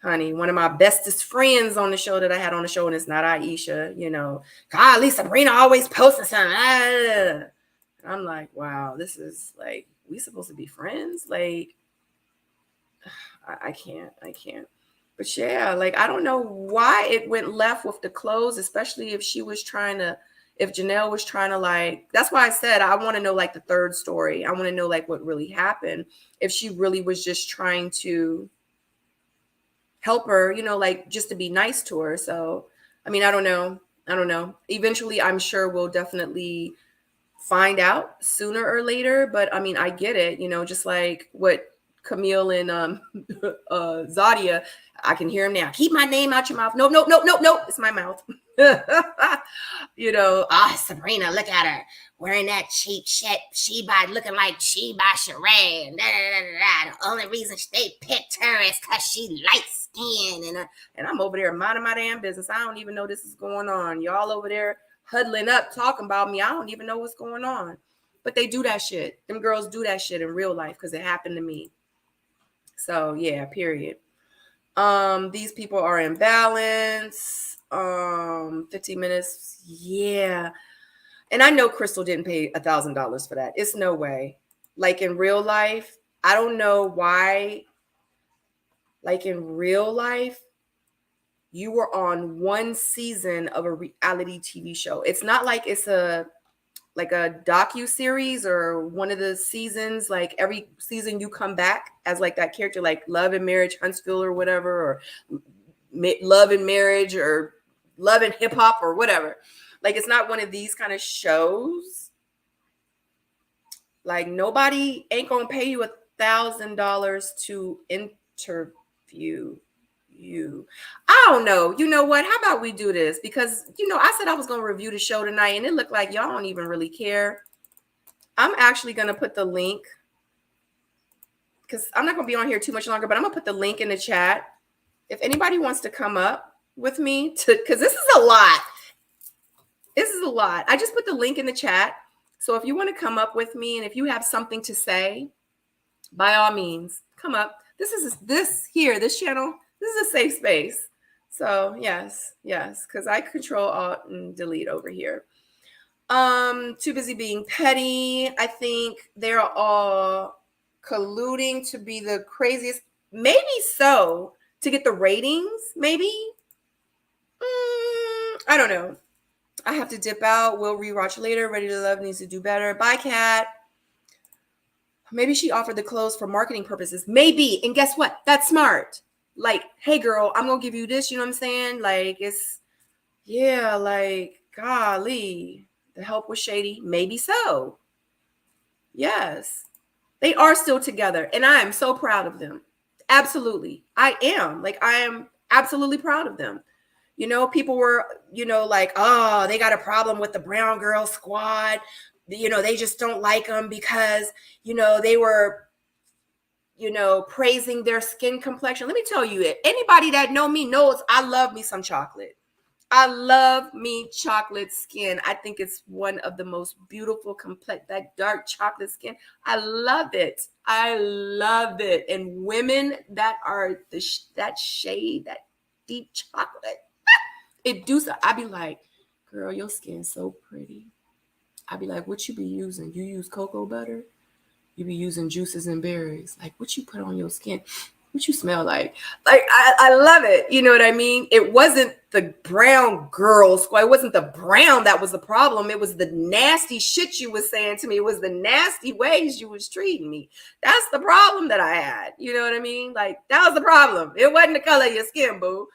Honey, one of my bestest friends on the show that I had on the show, and it's not Aisha, you know, golly, Sabrina always posting something. I'm like, wow, this is like, we supposed to be friends? Like, I can't. But yeah, like, I don't know why it went left with the clothes, especially if Janelle was trying to like, that's why I said, I want to know like the third story. I want to know like what really happened. If she really was just trying to help her, you know, like just to be nice to her. So, I mean, I don't know. Eventually, I'm sure we'll definitely find out sooner or later, but I mean, I get it, you know, just like what Camille and Zadia, I can hear him now. Keep my name out your mouth. No, it's my mouth. You know, Sabrina, look at her wearing that cheap shit. Looking like she by Sheree. The only reason they picked her is because she light skinned. And I'm over there minding my damn business. I don't even know this is going on. Y'all over there huddling up, talking about me. I don't even know what's going on. But they do that shit. Them girls do that shit in real life because it happened to me. So yeah, period. These people are in balance. 15 minutes. Yeah. And I know Crystal didn't pay $1,000 for that. It's no way. Like in real life, I don't know why. Like in real life, you were on one season of a reality TV show. It's not like it's a docu-series or one of the seasons. Like every season you come back as like that character, like Love and Marriage Huntsville or whatever, or Love and Marriage or Love and Hip Hop or whatever. Like it's not one of these kind of shows. Like nobody ain't gonna pay you $1,000 to interview you? I don't know. You know what? How about we do this? Because, I said I was going to review the show tonight and it looked like y'all don't even really care. I'm actually going to put the link because I'm not going to be on here too much longer, but I'm going to put the link in the chat. If anybody wants to come up with me because this is a lot. This is a lot. I just put the link in the chat. So if you want to come up with me and if you have something to say, by all means, come up. This channel, this is a safe space. So yes, because I control alt and delete over here. Too busy being petty. I think they're all colluding to be the craziest. Maybe so, to get the ratings, maybe. I don't know. I have to dip out. We'll rewatch later. Ready to Love needs to do better. Bye, Kat. Maybe she offered the clothes for marketing purposes. Maybe. And guess what? That's smart. Like, hey, girl, I'm going to give you this. You know what I'm saying? Like, golly, the help was shady. Maybe so. Yes. They are still together. And I am so proud of them. Absolutely. I am. I am absolutely proud of them. People were, like, oh, they got a problem with the Brown Girl Squad. They just don't like them because, they were, praising their skin complexion. Let me tell you, anybody that know me knows I love me some chocolate. I love me chocolate skin. I think it's one of the most beautiful, that dark chocolate skin. I love it. I love it. And women that are that shade, that deep chocolate, it do so. I be like, girl, your skin's so pretty. I be like, what you be using? You use cocoa butter? You be using juices and berries. Like, what you put on your skin? What you smell like? Like, I love it. You know what I mean? It wasn't the brown girl squad. It wasn't the brown that was the problem. It was the nasty shit you was saying to me. It was the nasty ways you was treating me. That's the problem that I had. You know what I mean? Like, that was the problem. It wasn't the color of your skin, boo.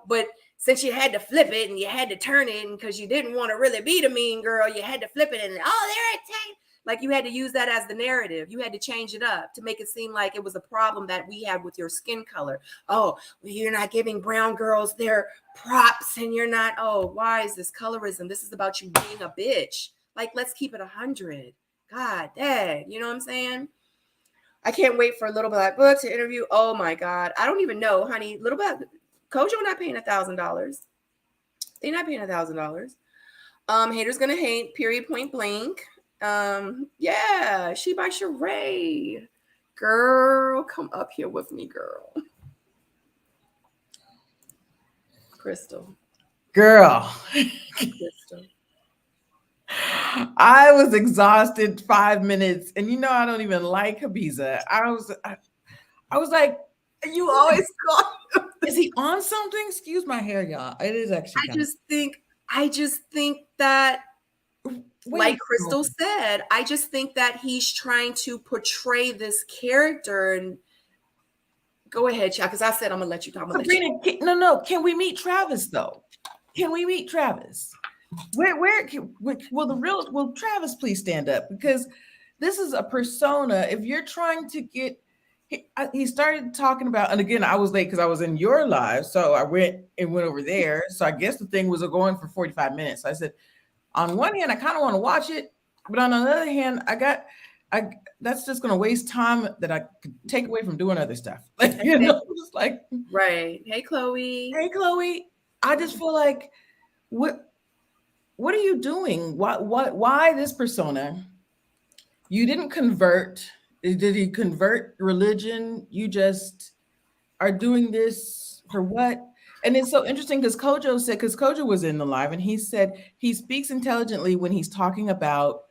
But since you had to flip it and you had to turn it because you didn't want to really be the mean girl, you had to flip it and, they're attacking. Like, you had to use that as the narrative. You had to change it up to make it seem like it was a problem that we had with your skin color. Oh, well, you're not giving brown girls their props and you're not. Oh, why is this colorism? This is about you being a bitch. Like, let's keep it 100. God dang. You know what I'm saying? I can't wait for Little Black Book to interview. Oh, my God. I don't even know, honey. Little Black Kojo not paying $1,000. They're not paying $1,000. Haters gonna hate. Period. Point blank. Yeah, she by Sheree. Girl, come up here with me, girl. Crystal. Girl. Crystal. I was exhausted 5 minutes, and I don't even like Habiza. I was like, you always call him. Is he on something? Excuse my hair, y'all. It is actually. I just think that, like Crystal said, I just think that he's trying to portray this character. And go ahead, Chad, because I said I'm gonna let you talk. Sabrina, no. Can we meet Travis though? Can we meet Travis? Will Travis please stand up? Because this is a persona. If you're trying to get, he started talking about, and again, I was late because I was in your live, so I went over there. So I guess the thing was going for 45 minutes. I said, on one hand, I kind of want to watch it, but on the other hand, that's just going to waste time that I could take away from doing other stuff. Just like, right. Hey, Chloe. I just feel like, what are you doing? Why this persona? You didn't convert. Did he convert religion? You just are doing this for what? And it's so interesting because Kojo was in the live and he said he speaks intelligently when he's talking about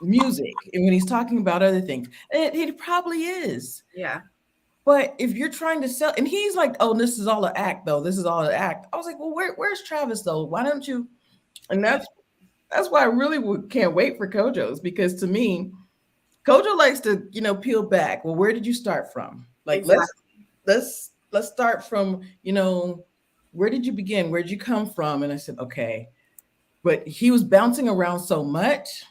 music and when he's talking about other things. And it probably is. Yeah. But if you're trying to sell, and he's like, oh, this is all an act, though. This is all an act. I was like, well, where's Travis, though? Why don't you? And that's why I really can't wait for Kojo's, because to me, Kojo likes to, peel back. Well, where did you start from? Like, exactly. let's start from, where did you begin? Where did you come from? And I said, okay. But he was bouncing around so much.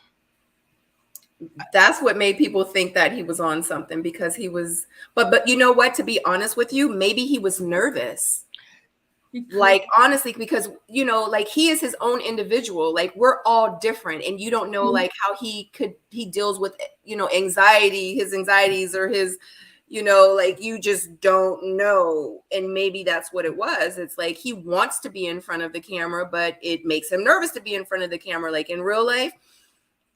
That's what made people think that he was on something, because he was, but you know what, to be honest with you, maybe he was nervous. Like, honestly, because like, he is his own individual. Like, we're all different, and you don't know like how he deals with anxiety, his anxieties, or his like, you just don't know. And maybe that's what it was. It's like, he wants to be in front of the camera, but it makes him nervous to be in front of the camera. Like, in real life,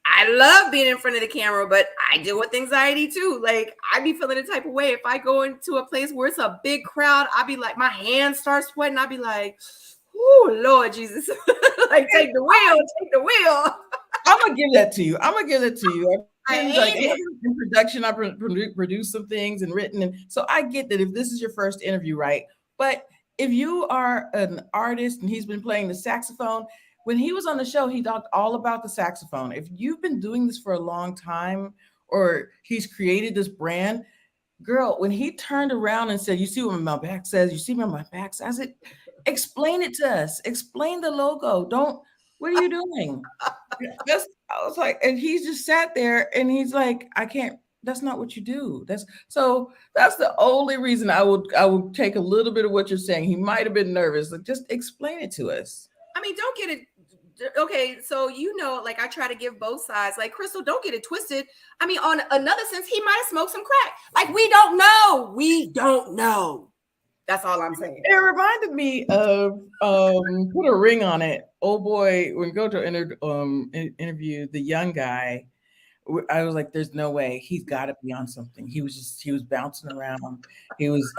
I love being in front of the camera, but I deal with anxiety too. Like, I be feeling the type of way if I go into a place where it's a big crowd. I'll be like, my hands start sweating. I'll be like, oh, Lord Jesus. Like, take the wheel. I'm gonna give that to you. I I've been, hate like, it. in production, I've produced some things and written, and so I get that if this is your first interview, right? But if you are an artist and he's been playing the saxophone, when he was on the show, he talked all about the saxophone. If you've been doing this for a long time, or he's created this brand, girl, when he turned around and said, "You see what my back says? You see what my back says?" I said, "Explain it to us. Explain the logo. Don't. What are you doing?" I was like, and he just sat there and he's like, "I can't. That's not what you do." That's the only reason I would take a little bit of what you're saying. He might have been nervous. Like, just explain it to us. I mean, don't get it. Okay, so like, I try to give both sides. Like, Crystal, don't get it twisted. I mean, on another sense, he might have smoked some crack. Like, we don't know. We don't know. That's all I'm saying. It reminded me of put a ring on it. Oh boy, when Gojo interviewed the young guy, I was like, "There's no way he's got to be on something." He was bouncing around. He was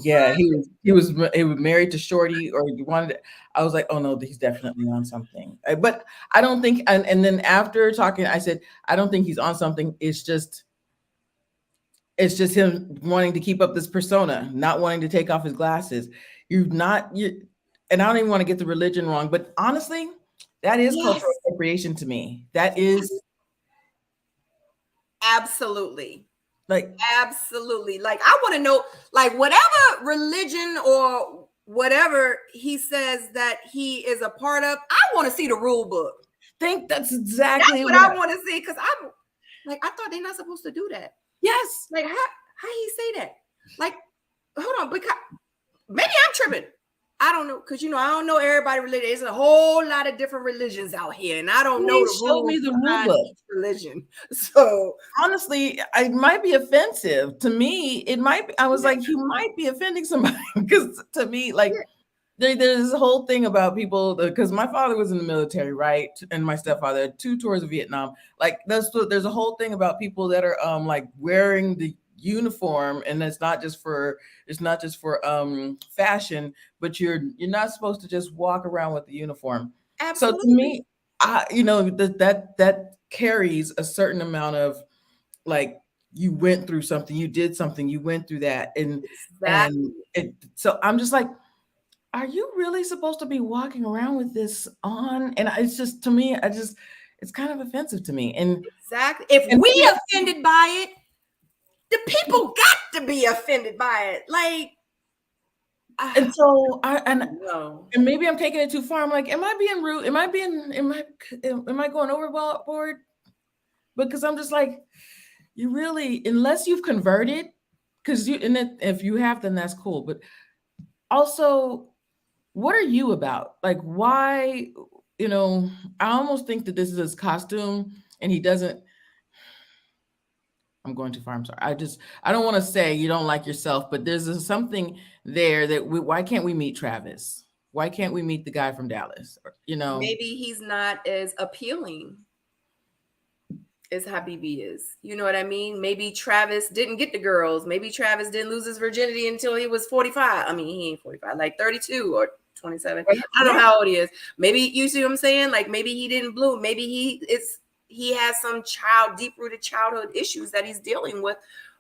yeah, he was married to Shorty, or he wanted. I was like, "Oh no, he's definitely on something." But I don't think. And then after talking, I said, "I don't think he's on something. It's just him wanting to keep up this persona, not wanting to take off his glasses. And I don't even want to get the religion wrong, but honestly, that is Yes. cultural appropriation to me. That is Absolutely. like, Absolutely. Like, I want to know, like, whatever religion or whatever he says that he is a part of, I want to see the rule book. think that's That's exactly what I want to see, because I'm like, I thought they're not supposed to do that. yes. Like, how he say that? Like, hold on, because maybe I'm tripping. I don't know, because I don't know everybody religion. There's a whole lot of different religions out here, and I don't know Please the show rules me the behind rule book. each religion. So Honestly, it might be offensive to me. It might be, I was like, you might be offending somebody, because to me, like, there's this whole thing about people, because my father was in the military, right? And my stepfather had 2 tours of Vietnam. Like, there's a whole thing about people that are like wearing the uniform, and it's not just for fashion, but you're not supposed to just walk around with the uniform. So to absolutely. me, that carries a certain amount of, like, you went through something, you did something, you went through that, and Exactly. so I'm just like, are you really supposed to be walking around with this on? And it's just, to me, it's kind of offensive to me. Exactly. If And we offended by it, the people got to be offended by it. Like, and so no. and maybe I'm taking it too far. I'm like, am I being rude? Am I going overboard? Because I'm just like, you really, unless you've converted, because if you have, then that's cool. But also, what are you about? Like, why? I almost think that this is his costume, and he doesn't. I'm going too far. I'm sorry. I don't want to say you don't like yourself, but there's something there that why can't we meet Travis? Why can't we meet the guy from Dallas? Maybe he's not as appealing as Habibi is. You know what I mean? Maybe Travis didn't get the girls. Maybe Travis didn't lose his virginity until he was 45. I mean, he ain't 45, like 32 or 27. I don't know how old he is. Maybe, you see what I'm saying? Like, maybe he didn't bloom. Maybe he has some deep-rooted childhood issues that he's dealing with.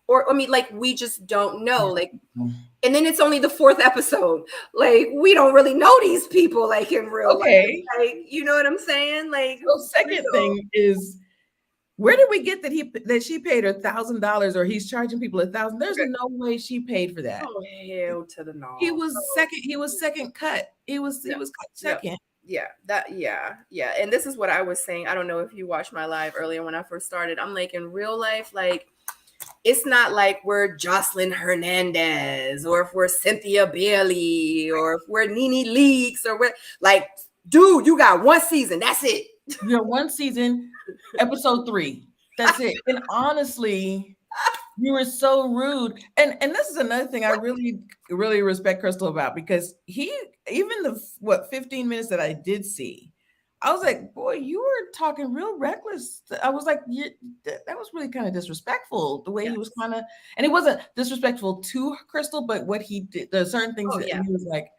Or, I mean, like, we just don't know. Like, and then it's only the 4th episode. Like, we don't really know these people, like, in real life. Like, you know what I'm saying? Like, the second thing is, where did we get that she paid her $1,000, or he's charging people $1,000? There's no way she paid for that. Oh, hell to the no. He was second cut. He was cut second. yeah. And this is what I was saying. I don't know if you watched my live earlier when I first started. I'm like, in real life, like, it's not like we're Jocelyn Hernandez or if we're Cynthia Bailey or if we're Nene Leakes or we're like, dude, you got one season. That's it. You know, one season, episode 3. That's it. And honestly, you were so rude. And this is another thing I really, really respect Crystal about, because he, even the 15 minutes that I did see, I was like, boy, you were talking real reckless. I was like, that was really kind of disrespectful, the way he was kind of, and it wasn't disrespectful to Crystal, but what he did, the certain things that he was like,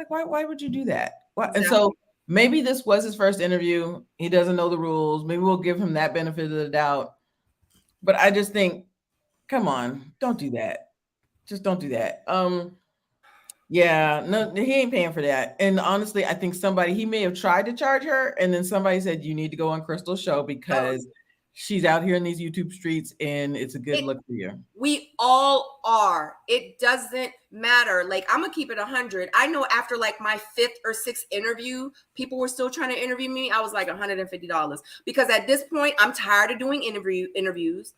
why would you do that? Why? Exactly. And so maybe this was his first interview. He doesn't know the rules. Maybe we'll give him that benefit of the doubt. But I just think, come on, don't do that. Just don't do that. Yeah, no, he ain't paying for that. And honestly, I think he may have tried to charge her, and then somebody said, you need to go on Crystal's show because she's out here in these YouTube streets and it's a good look for you. We all are. It doesn't matter. Like, I'm gonna keep it 100. I know after like my 5th or 6th interview, people were still trying to interview me. I was like $150 because at this point, I'm tired of doing interviews.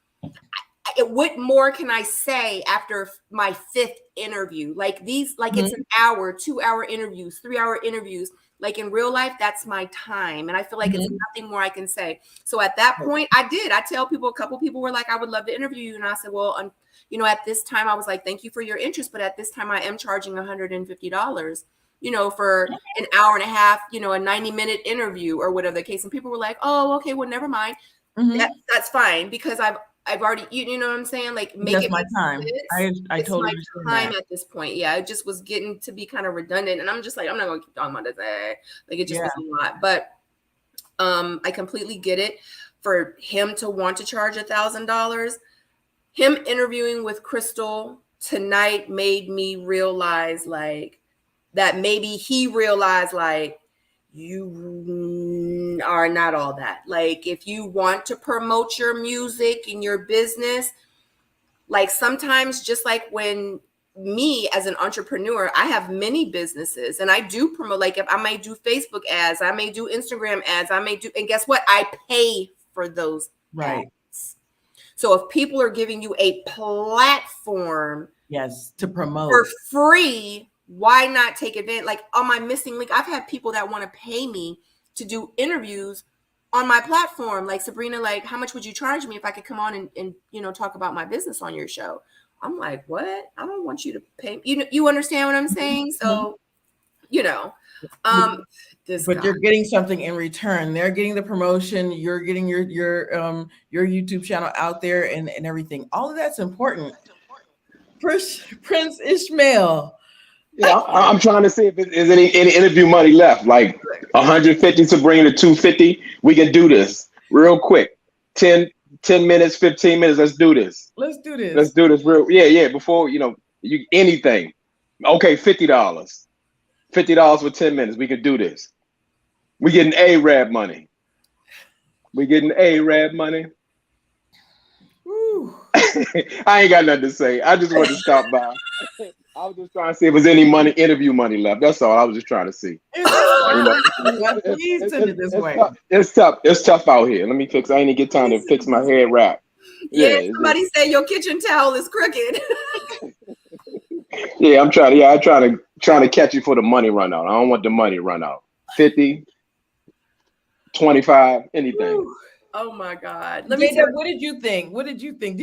What more can I say after my 5th interview? Like these, like it's an hour, 2-hour interviews, 3-hour interviews. Like in real life, that's my time. And I feel like it's nothing more I can say. So at that point, I tell people, a couple people were like, I would love to interview you. And I said, well, you know, at this time, I was like, thank you for your interest. But at this time, I am charging $150, you know, for an hour and a half, you know, a 90-minute interview or whatever the case. And people were like, oh, okay, well, never mind. That's fine because I've already, you know what I'm saying? Like, make That's it my time. I totally understand time at this point. Yeah, it just was getting to be kind of redundant, and I'm just like, I'm not gonna keep talking about this. Like, it just was a lot. But I completely get it. For him to want to charge $1,000, him interviewing with Crystal tonight made me realize, like, that maybe he realized, like, you are not all that. Like, if you want to promote your music and your business, like sometimes, just like when me as an entrepreneur, I have many businesses and I do promote, like if I may do Facebook ads, I may do Instagram ads, and guess what? I pay for those ads. So if people are giving you a platform to promote for free, why not take advantage? Like on my missing link, I've had people that want to pay me to do interviews on my platform. Like, Sabrina, like, how much would you charge me if I could come on and you know, talk about my business on your show? I'm like, what? I don't want you to pay. You understand what I'm saying? So, you know, but you're getting something in return. They're getting the promotion. You're getting your YouTube channel out there and everything. All of that's important. Prince Ishmael. Yeah, I'm trying to see if there's any interview money left. Like 150 to bring to 250. We can do this real quick. 10 minutes, 15 minutes. Let's do this. Let's do this. Let's do this real. Yeah. Before anything. Okay, $50. $50 for 10 minutes. We can do this. We getting Arab money. We getting Arab money. I ain't got nothing to say. I just wanted to stop by. I was just trying to see if there's any interview money left. That's all. I was just trying to see. Please send it this way. It's tough. It's tough out here. Let me fix. I ain't get time to fix my head wrap. Yeah, somebody said your kitchen towel is crooked. Yeah, I'm trying to catch you for the money run out. I don't want the money run out. 50, 25, anything. Ooh. Oh my God. What did you think? Did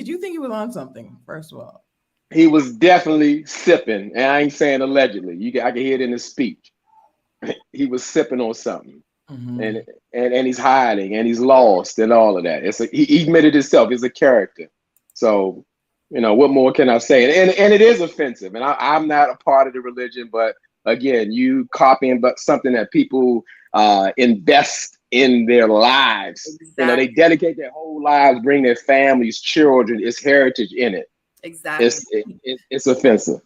you think he was on something, first of all? He was definitely sipping, and I ain't saying allegedly. I can hear it in his speech. He was sipping on something, and he's hiding, and he's lost, and all of that. He admitted himself. It's a character. So, you know, what more can I say? And it is offensive. And I'm not a part of the religion, but again, you copying but something that people invest in their lives. Exactly. You know, they dedicate their whole lives, bring their families, children, it's heritage in it. Exactly. It's offensive.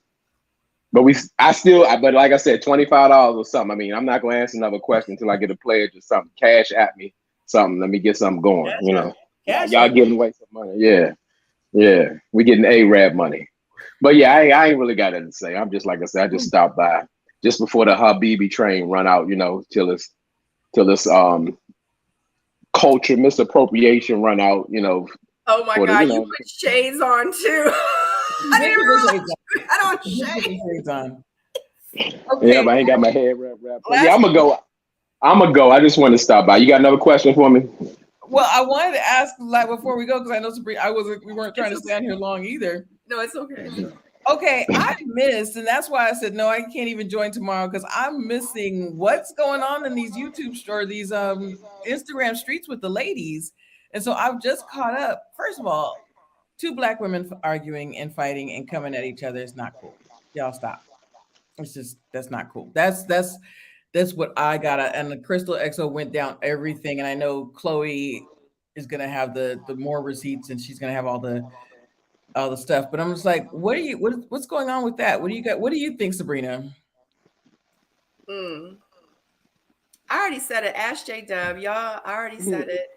But but like I said, $25 or something. I mean, I'm not gonna answer another question until I get a pledge or something. Cash at me something. Let me get something going. Cash, you know. Y'all giving away some money. Yeah. We getting Arab money. But yeah, I ain't really got anything to say. I'm just, like I said, I just stopped by just before the Habibi train run out, you know, till it's till this culture misappropriation run out, Oh my for the, God, you put shades on too. I Did didn't put the shades realize I don't on. Did put shade. the shades on. yeah, Okay. but I ain't got my hair wrapped up. Yeah, Last, I'm gonna go. I just want to stop by. You got another question for me? Well, I wanted to ask like before we go because I know Sabrina, we weren't trying it's to okay. stand here long either. No, it's okay. Okay, I missed, and that's why I said no, I can't even join tomorrow because I'm missing what's going on in these YouTube store, these Instagram streets with the ladies. And so I've just caught up. First of all, two black women arguing and fighting and coming at each other is not cool. Y'all stop. It's just that's not cool. That's what I got. And the Crystal XO went down everything. And I know Chloe is gonna have the more receipts and she's gonna have all the stuff. But I'm just like, what's going on with that? What do you got? What do you think, Sabrina? Mm. I already said it. Ask J Dub, y'all. I already said it.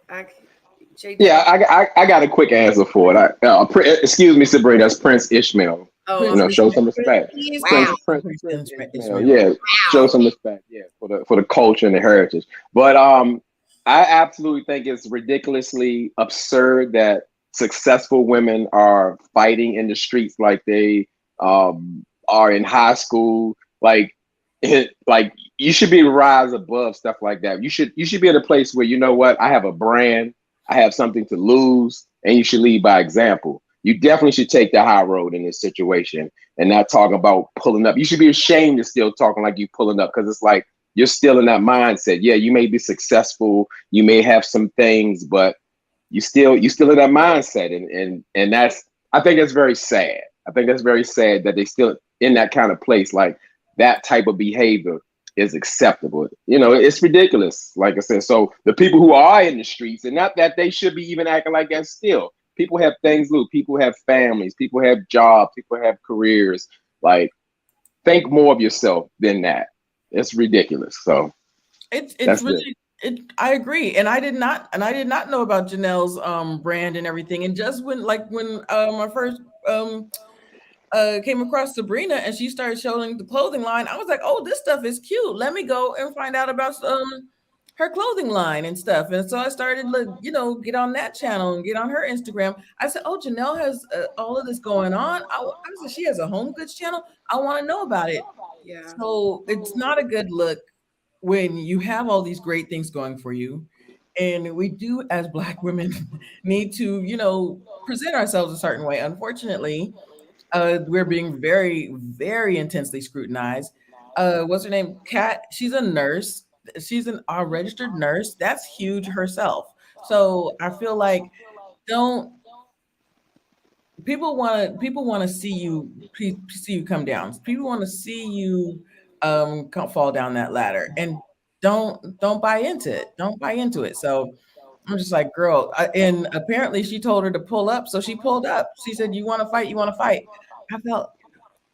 J Dub. Yeah, I got a quick answer for it. Excuse me, Sabrina. That's Prince Ishmael. Oh, Show some respect. please. Prince, Wow. Prince, Prince Ishmael. Ishmael. Yeah, show Wow. some respect. Yeah, for the culture and the heritage. But I absolutely think it's ridiculously absurd that successful women are fighting in the streets like they are in high school. Like you should be able to rise above stuff like that. You should be at a place where you know what, I have a brand, I have something to lose, and you should lead by example. You definitely should take the high road in this situation and not talk about pulling up. You should be ashamed of still talking like you pulling up because it's like you're still in that mindset. Yeah, you may be successful, you may have some things, but you still in that mindset, and that's, I think that's very sad. I think that's very sad that they still in that kind of place. Like that type of behavior is acceptable. It's ridiculous. Like I said, so the people who are in the streets, and not that they should be even acting like that still. People have things, Lou. People have families. People have jobs. People have careers. Like, think more of yourself than that. It's ridiculous. So It's really I agree. And I did not know about Janelle's brand and everything. And just when I first came across Sabrina and she started showing the clothing line, I was like, oh, this stuff is cute. Let me go and find out about her clothing line and stuff. And so I started get on that channel and get on her Instagram. I said, oh, Janelle has all of this going on. I said, she has a home goods channel. I want to know about it. Yeah. So it's not a good look when you have all these great things going for you. And we do, as Black women, need to, present ourselves a certain way. Unfortunately, we're being very, very intensely scrutinized. What's her name? Kat. She's a nurse. She's a registered nurse. That's huge herself. So I feel like don't people want to see you come down. People want to see you fall down that ladder, and don't buy into it. Don't buy into it. So I'm just like, girl. And apparently she told her to pull up, so she pulled up. She said, "You want to fight? You want to fight?" I felt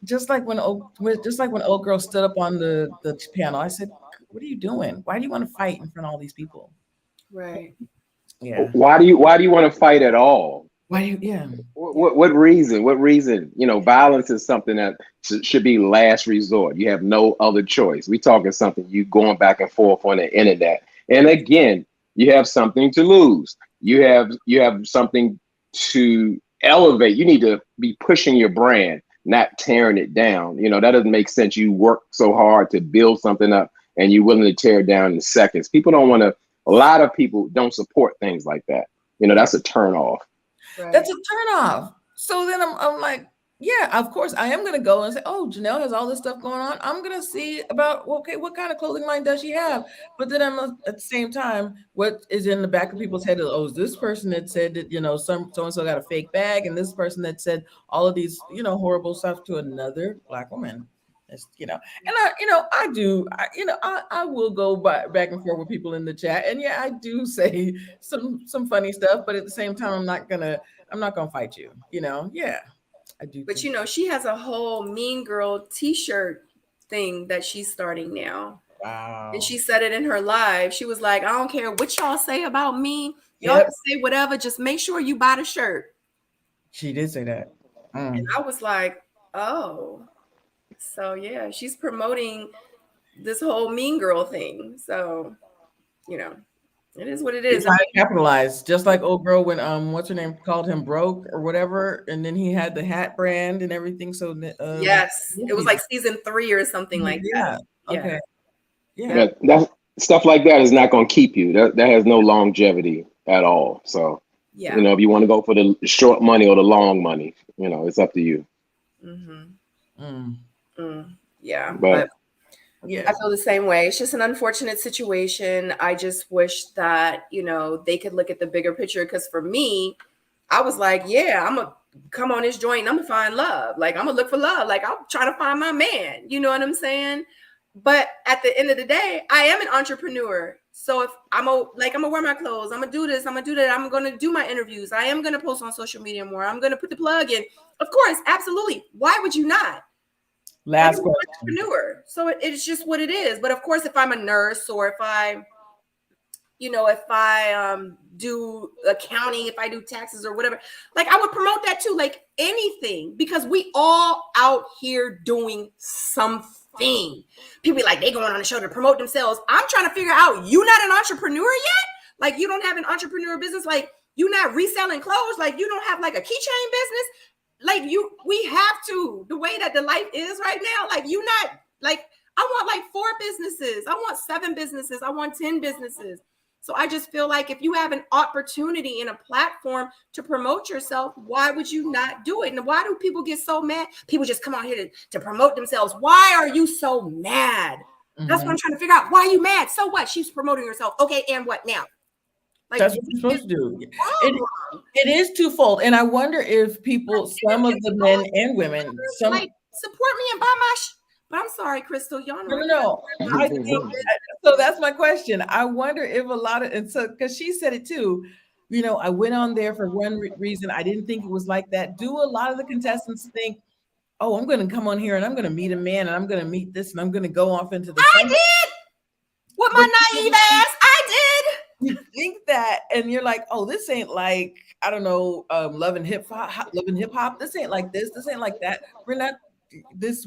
just like when old girl stood up on the panel. I said, "What are you doing? Why do you want to fight in front of all these people?" Right. Yeah. why do you want to fight at all? Why do you? Yeah. What reason? What reason? Violence is something that should be last resort. You have no other choice. We talking something you going back and forth on the internet, and again, you have something to lose. You have something to elevate. You need to be pushing your brand, not tearing it down. That doesn't make sense. You work so hard to build something up, and you're willing to tear it down in seconds. People don't want to. A lot of people don't support things like that. That's a turn off. Right. That's a turn off. So then I'm like, yeah, of course I am going to go and say, oh, Janelle has all this stuff going on. I'm going to see about, okay, what kind of clothing line does she have? But then I'm at the same time, what is in the back of people's head is, oh, is this person that said that, so-and-so got a fake bag, and this person that said all of these, horrible stuff to another Black woman. And I will go back and forth with people in the chat, and yeah, I do say some funny stuff, but at the same time, I'm not gonna fight you. Yeah, I do. But she has a whole Mean Girl T-shirt thing that she's starting now. Wow. And she said it in her live. She was like, I don't care what y'all say about me. Y'all Yep. can say whatever. Just make sure you buy the shirt. She did say that. And I was like, oh. So yeah, she's promoting this whole Mean Girl thing. So you know, it is what it He's is. trying to capitalize, just like old girl when what's her name called him broke or whatever, and then he had the hat brand and everything. So Yes, it was like season 3 or something like yeah, that. Yeah, okay, yeah. Yeah, that stuff like that is not going to keep you. That has no longevity at all. So, yeah. if you want to go for the short money or the long money, it's up to you. Yeah, But but Yeah. I feel the same way. It's just an unfortunate situation. I just wish that, they could look at the bigger picture. Because for me, I was like, yeah, I'm going to come on this joint and I'm going to find love. Like, I'm going to look for love. Like, I'm trying to find my man. You know what I'm saying? But at the end of the day, I am an entrepreneur. So if I'm gonna wear my clothes, I'm gonna do this, I'm gonna do that, I'm gonna do my interviews, I am gonna post on social media more, I'm gonna put the plug in. Of course, absolutely. Why would you not? Like, Last I'm an question. entrepreneur. So it's just what it is. But of course, if I'm a nurse or if I do accounting, if I do taxes or whatever, like I would promote that too, like anything, because we all out here doing something. People be like, they going on the show to promote themselves. I'm trying to figure out, you not an entrepreneur yet? Like, you don't have an entrepreneur business? Like, you not reselling clothes? Like, you don't have like a keychain business? Like, we have to, the way that the life is right now, like, you not, like, I want like 4 businesses, I want 7 businesses, I want 10 businesses. So I just feel like if you have an opportunity and a platform to promote yourself, why would you not do it? And why do people get so mad? People just come out here to promote themselves. Why are you so mad? That's what I'm trying to figure out. Why are you mad? So what? She's promoting herself. Okay, and what now? Like, that's what you're supposed to do. It is twofold. And I wonder if people, some of the men and women, like, support me and buy my but I'm sorry, Crystal, y'all know. No. I think so. That's my question. I wonder if a lot of, and so because she said it too, I went on there for one reason. I didn't think it was like that. Do a lot of the contestants think, oh, I'm going to come on here and I'm going to meet a man and I'm going to meet this and I'm going to go off into the I did with my naive ass. I did. You think that, and you're like, oh, this ain't like, I don't know, love and hip hop. This ain't like this. This ain't like that. We're not.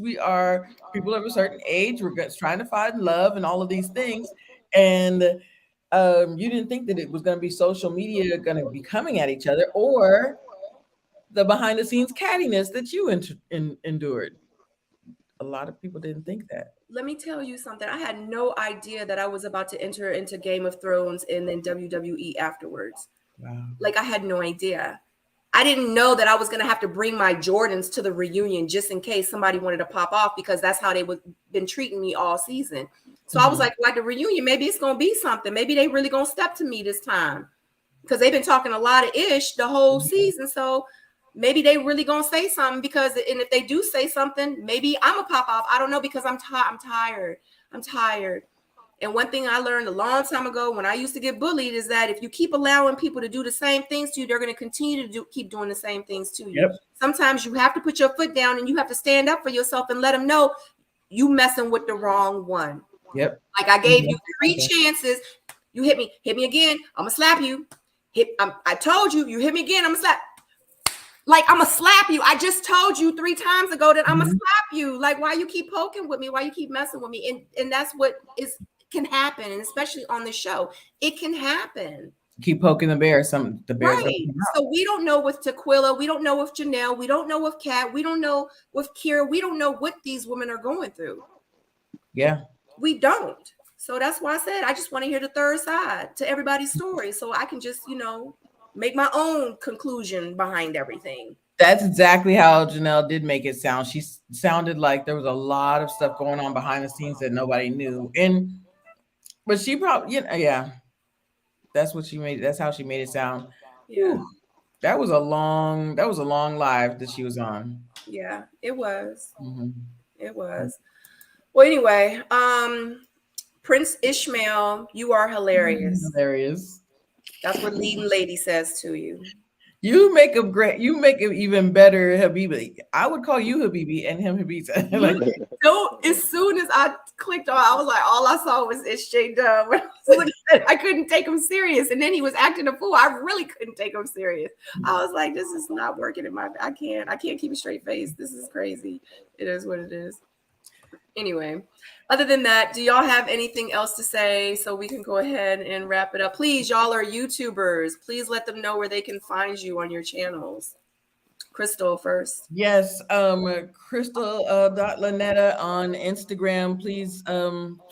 We are people of a certain age. We're trying to find love and all of these things. And you didn't think that it was going to be social media going to be coming at each other or the behind the scenes cattiness that you endured. A lot of people didn't think that. Let me tell you something. I had no idea that I was about to enter into Game of Thrones and then WWE afterwards. Wow. Like, I had no idea. I didn't know that I was going to have to bring my Jordans to the reunion just in case somebody wanted to pop off, because that's how they been treating me all season. So I was like, the reunion, maybe it's going to be something. Maybe they really going to step to me this time, because they've been talking a lot of ish the whole season. So maybe they really going to say something, and if they do say something, maybe I'm going to pop off. I don't know, because I'm tired. I'm tired. And one thing I learned a long time ago when I used to get bullied is that if you keep allowing people to do the same things to you, they're going to continue to keep doing the same things to you. Yep. Sometimes you have to put your foot down and you have to stand up for yourself and let them know you messing with the wrong one. Yep. Like, I gave you 3 chances. You hit me again, I'm going to slap you. I told you, you hit me again, I'm going to slap. Like, I'm going to slap you. I just told you 3 times ago that I'm going to slap you. Like, why you keep poking with me? Why you keep messing with me? And that's what can happen, and especially on the show, it can happen. Keep poking the bear. The bears. Right. So we don't know with Tequila, we don't know with Janelle, we don't know with Kat, we don't know with Kira, we don't know what these women are going through. Yeah. We don't. So that's why I said I just want to hear the third side to everybody's story, so I can just, make my own conclusion behind everything. That's exactly how Janelle did make it sound. She sounded like there was a lot of stuff going on behind the scenes that nobody knew. But she probably, yeah. That's what she made. That's how she made it sound. Yeah. Whew. That was a long live that she was on. Yeah, it was. Mm-hmm. It was. Well, anyway, Prince Ishmael, you are hilarious. Hilarious. That's what leading lady says to you. You make him even better, Habibi. I would call you Habibi and him Habib. Like, so as soon as I clicked on, I was like, all I saw was SJ Dub. I couldn't take him serious. And then he was acting a fool. I really couldn't take him serious. I was like, this is not working I can't keep a straight face. This is crazy. It is what it is. Anyway, other than that, do y'all have anything else to say so we can go ahead and wrap it up? Please, y'all are YouTubers. Please let them know where they can find you on your channels. Crystal first. Yes, Crystal Lynetta on Instagram. Please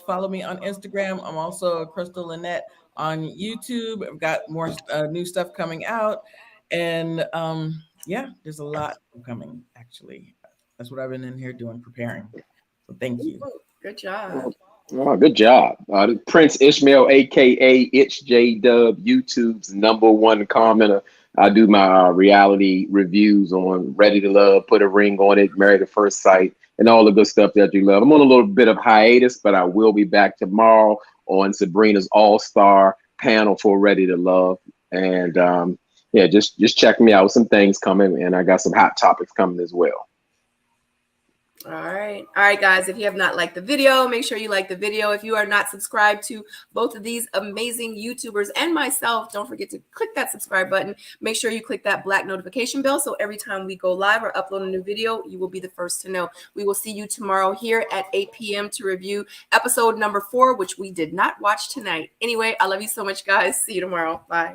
follow me on Instagram. I'm also Crystal Lynette on YouTube. I've got more new stuff coming out, and yeah, there's a lot coming. Actually, that's what I've been in here doing, preparing. So thank you. Good job. Oh, good job. Prince Ishmael, aka Itch J Dub, YouTube's #1 commenter. I do my reality reviews on Ready to Love, Put a Ring on It, Married at First Sight, and all the good stuff that you love. I'm on a little bit of hiatus, but I will be back tomorrow on Sabrina's All-Star panel for Ready to Love. And yeah, just check me out with some things coming, and I got some hot topics coming as well. All right, guys, if you have not liked the video, make sure you like the video. If you are not subscribed to both of these amazing YouTubers and myself, don't forget to click that subscribe button. Make sure you click that black notification bell, so every time we go live or upload a new video, you will be the first to know. We will see you tomorrow here at 8 p.m. to review episode number 4, which we did not watch tonight. Anyway, I love you so much, guys. See you tomorrow. Bye.